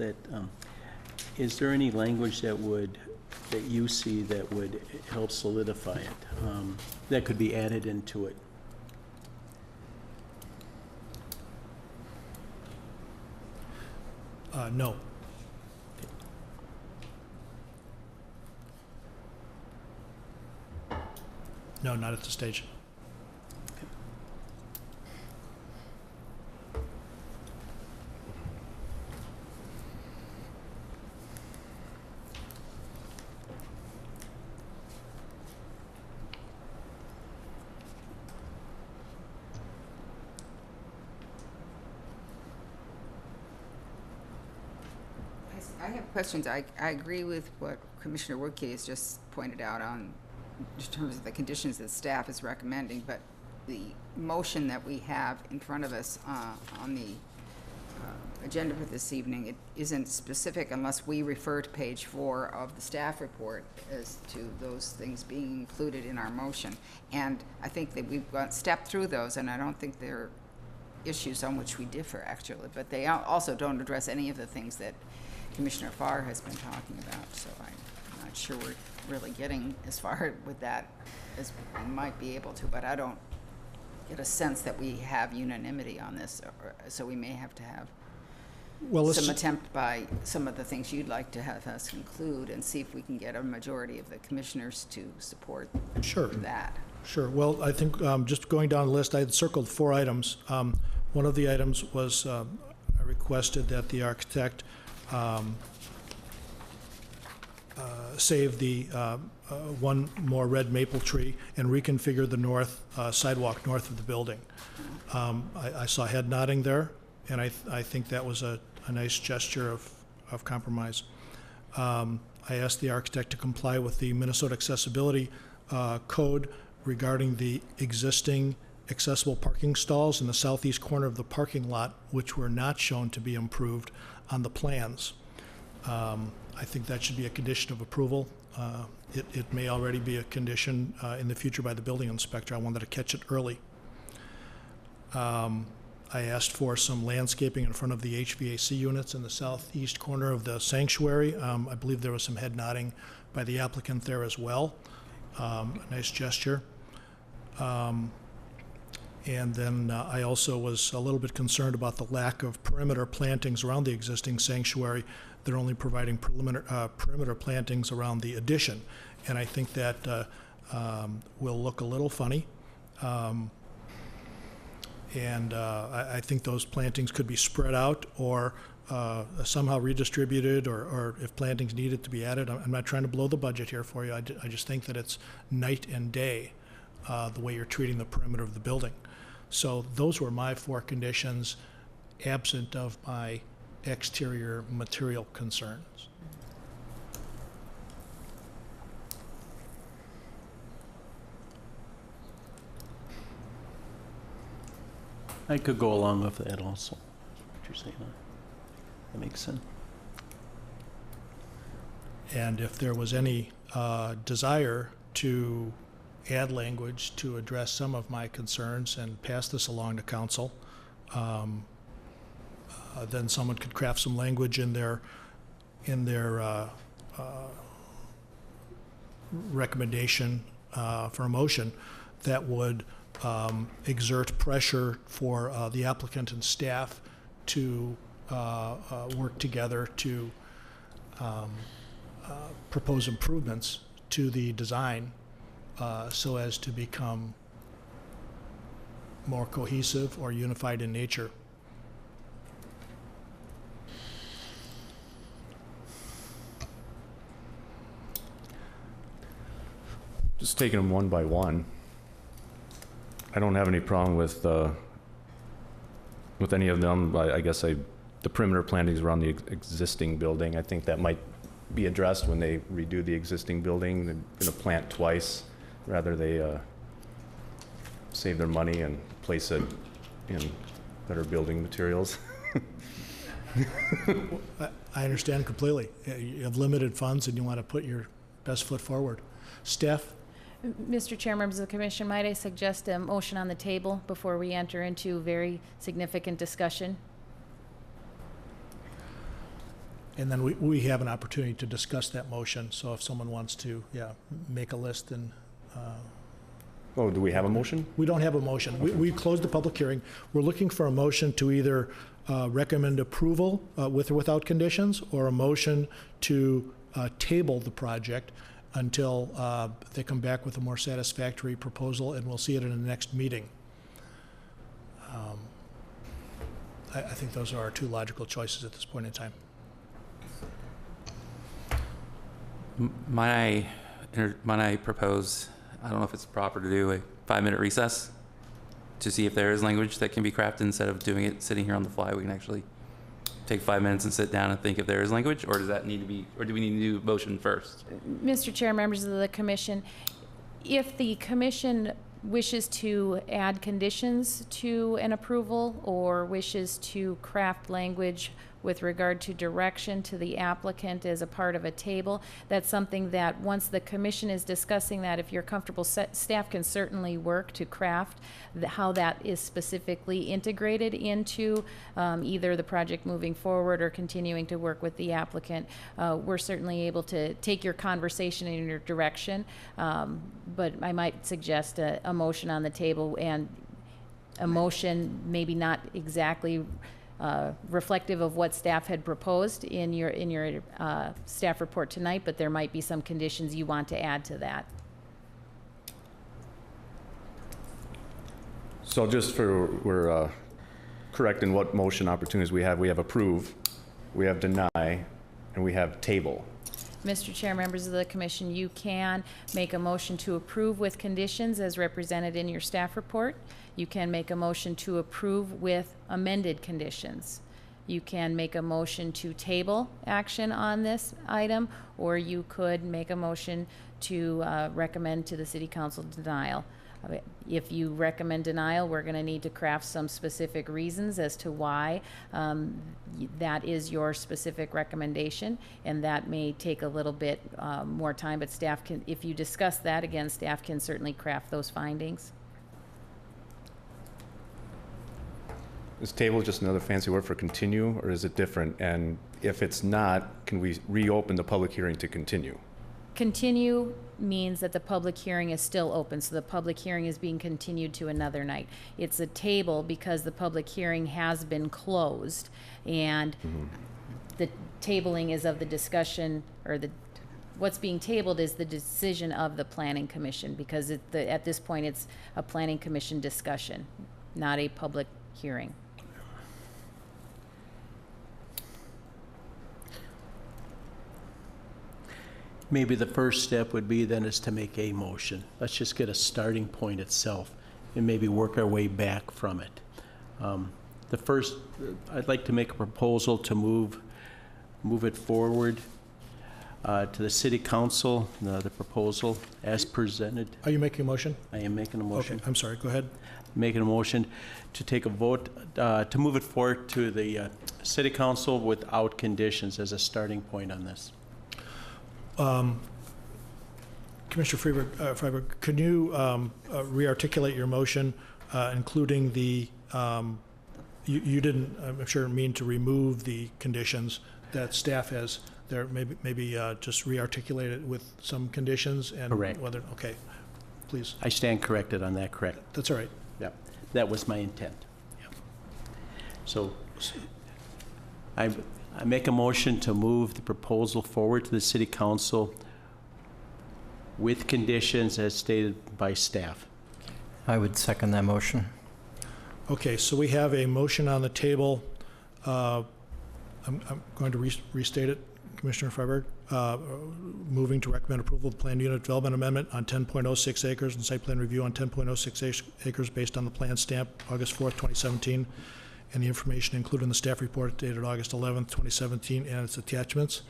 Is there any language that you see that would help solidify it, that could be added into it? No. No, not at this stage. I have questions. I agree with what Commissioner Woodkey has just pointed out on in terms of the conditions that staff is recommending, but the motion that we have in front of us on the agenda for this evening, it isn't specific unless we refer to page 4 of the staff report as to those things being included in our motion. And I think that we've stepped through those, and I don't think they're issues on which we differ, actually. But they also don't address any of the things that Commissioner Farr has been talking about, so I'm not sure we're really getting as far with that as we might be able to, but I don't get a sense that we have unanimity on this, so we may have to have some attempt by some of the things you'd like to have us conclude and see if we can get a majority of the commissioners to support that. Sure. Well, I think just going down the list, I had circled 4 items. One of the items was I requested that the architect save the one more red maple tree and reconfigure the north sidewalk north of the building. I saw head nodding there, and I think that was a nice gesture of compromise. I asked the architect to comply with the Minnesota Accessibility Code regarding the existing accessible parking stalls in the southeast corner of the parking lot, which were not shown to be improved on the plans. I think that should be a condition of approval. It may already be a condition in the future by the building inspector. I wanted to catch it early. I asked for some landscaping in front of the HVAC units in the southeast corner of the sanctuary. I believe there was some head nodding by the applicant there as well. A nice gesture. And then I also was a little bit concerned about the lack of perimeter plantings around the existing sanctuary. They're only providing perimeter plantings around the addition. And I think that will look a little funny. I think those plantings could be spread out or somehow redistributed, or if plantings needed to be added. I'm not trying to blow the budget here for you. I just think that it's night and day the way you're treating the perimeter of the building. So those were my 4 conditions, absent of my exterior material concerns. I could go along with that also, what you're saying. That makes sense. And if there was any desire to add language to address some of my concerns and pass this along to council, then someone could craft some language in their recommendation for a motion that would exert pressure for the applicant and staff to work together to propose improvements to the design so as to become more cohesive or unified in nature. Just taking them one by one. I don't have any problem with any of them. I guess the perimeter plantings around the existing building, I think that might be addressed when they redo the existing building. They're going to plant twice. Rather they save their money and place it in better building materials. I understand completely. You have limited funds and you want to put your best foot forward. Steph? Mr. Chair, members of the commission, might I suggest a motion on the table before we enter into very significant discussion? And then we have an opportunity to discuss that motion. So if someone wants to, make a list and. Oh, do we have a motion? We don't have a motion. We closed the public hearing. We're looking for a motion to either recommend approval with or without conditions, or a motion to table the project until they come back with a more satisfactory proposal, and we'll see it in the next meeting. I think those are our 2 logical choices at this point in time. Might I propose, I don't know if it's proper to do a 5-minute recess to see if there is language that can be crafted instead of doing it sitting here on the fly. We can actually take 5 minutes and sit down and think if there is language, or does that need to be, or do we need to do a motion first? Mr. Chair, members of the commission, if the commission wishes to add conditions to an approval or wishes to craft language with regard to direction to the applicant as a part of a table, that's something that once the commission is discussing that, if you're comfortable, staff can certainly work to craft how that is specifically integrated into either the project moving forward or continuing to work with the applicant. We're certainly able to take your conversation in your direction, but I might suggest a motion on the table, and a motion maybe not exactly reflective of what staff had proposed in your staff report tonight, but there might be some conditions you want to add to that. So just we're correct in what motion opportunities we have. We have approve, we have deny, and we have table. Mr. Chair, members of the commission, you can make a motion to approve with conditions as represented in your staff report. You can make a motion to approve with amended conditions. You can make a motion to table action on this item, or you could make a motion to recommend to the city council denial. If you recommend denial, we're going to need to craft some specific reasons as to why that is your specific recommendation, and that may take a little bit more time, but staff can, if you discuss that, again, staff can certainly craft those findings. Is table just another fancy word for continue, or is it different? And if it's not, can we reopen the public hearing to continue? Continue means that the public hearing is still open, so the public hearing is being continued to another night. It's a table because the public hearing has been closed, and the tabling is of the discussion, or what's being tabled is the decision of the planning commission, because at this point it's a planning commission discussion, not a public hearing. Maybe the first step would be then is to make a motion. Let's just get a starting point itself and maybe work our way back from it. The first, I'd like to make a proposal to move it forward to the city council, the proposal as presented. Are you making a motion? I am making a motion. Okay, I'm sorry, go ahead. Making a motion to take a vote, to move it forward to the city council without conditions as a starting point on this. Commissioner Freiberg, can you re-articulate your motion, including the, you didn't, I'm sure, mean to remove the conditions that staff has there, maybe just re-articulate it with some conditions and Correct. whether, okay, please. I stand corrected on that, correct? That's all right. Yeah, that was my intent. Yeah. So I make a motion to move the proposal forward to the city council with conditions as stated by staff. I would second that motion. Okay, so we have a motion on the table. I'm going to restate it, Commissioner Freiberg. Moving to recommend approval of planned unit development amendment on 10.06 acres and site plan review on 10.06 acres based on the plan stamp August 4th, 2017, and the information included in the staff report dated August 11th, 2017, and its attachments.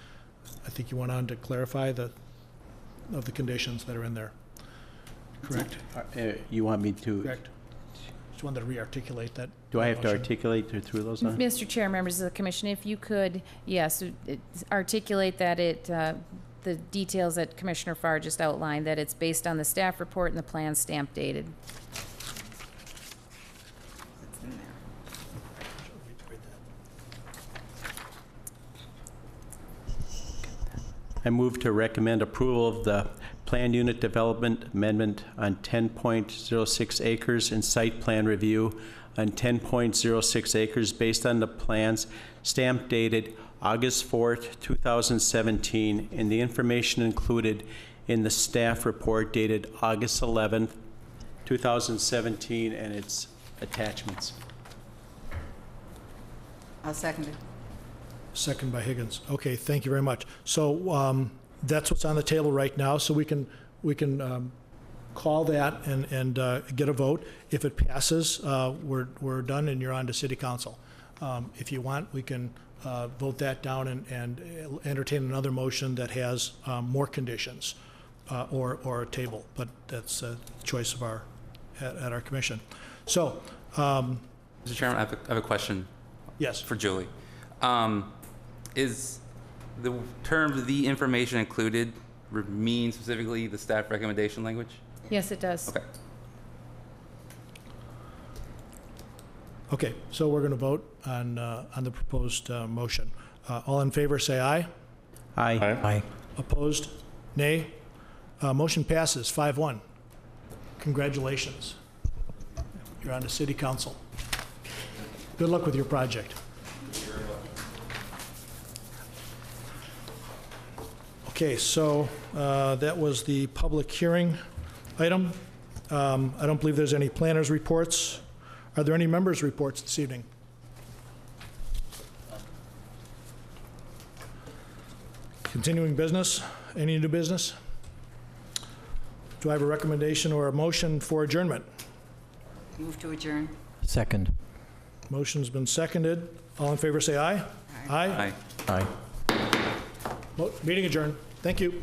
I think you went on to clarify the conditions that are in there. Correct? You want me to? Correct. Just wanted to re-articulate that. Do I have to motion. articulate through those? Mr. Chair, members of the commission, if you could, yes, articulate that the details that Commissioner Farr just outlined, that it's based on the staff report and the plan stamp dated. It's in there. I move to recommend approval of the planned unit development amendment on 10.06 acres and site plan review on 10.06 acres based on the plans stamp dated August 4th, 2017, and the information included in the staff report dated August 11th, 2017, and its attachments. I'll second it. Second by Higgins. Okay, thank you very much. So that's what's on the table right now, so we can call that and get a vote. If it passes, we're done and you're on to city council. If you want, we can vote that down and entertain another motion that has more conditions or a table, but that's a choice of at our commission. So, Mr. Chairman, I have a question. Yes. For Julie. Is the term "the information included" mean specifically the staff recommendation language? Yes, it does. Okay. Okay, so we're going to vote on the proposed motion. All in favor, say aye. Aye. Aye. Opposed? Nay. Motion passes 5-1. Congratulations. You're on to city council. Good luck with your project. Okay, so that was the public hearing item. I don't believe there's any planners' reports. Are there any members' reports this evening? Continuing business, any new business? Do I have a recommendation or a motion for adjournment? Move to adjourn. Second. Motion's been seconded. All in favor, say aye. Aye. Aye. Aye. Meeting adjourned. Thank you.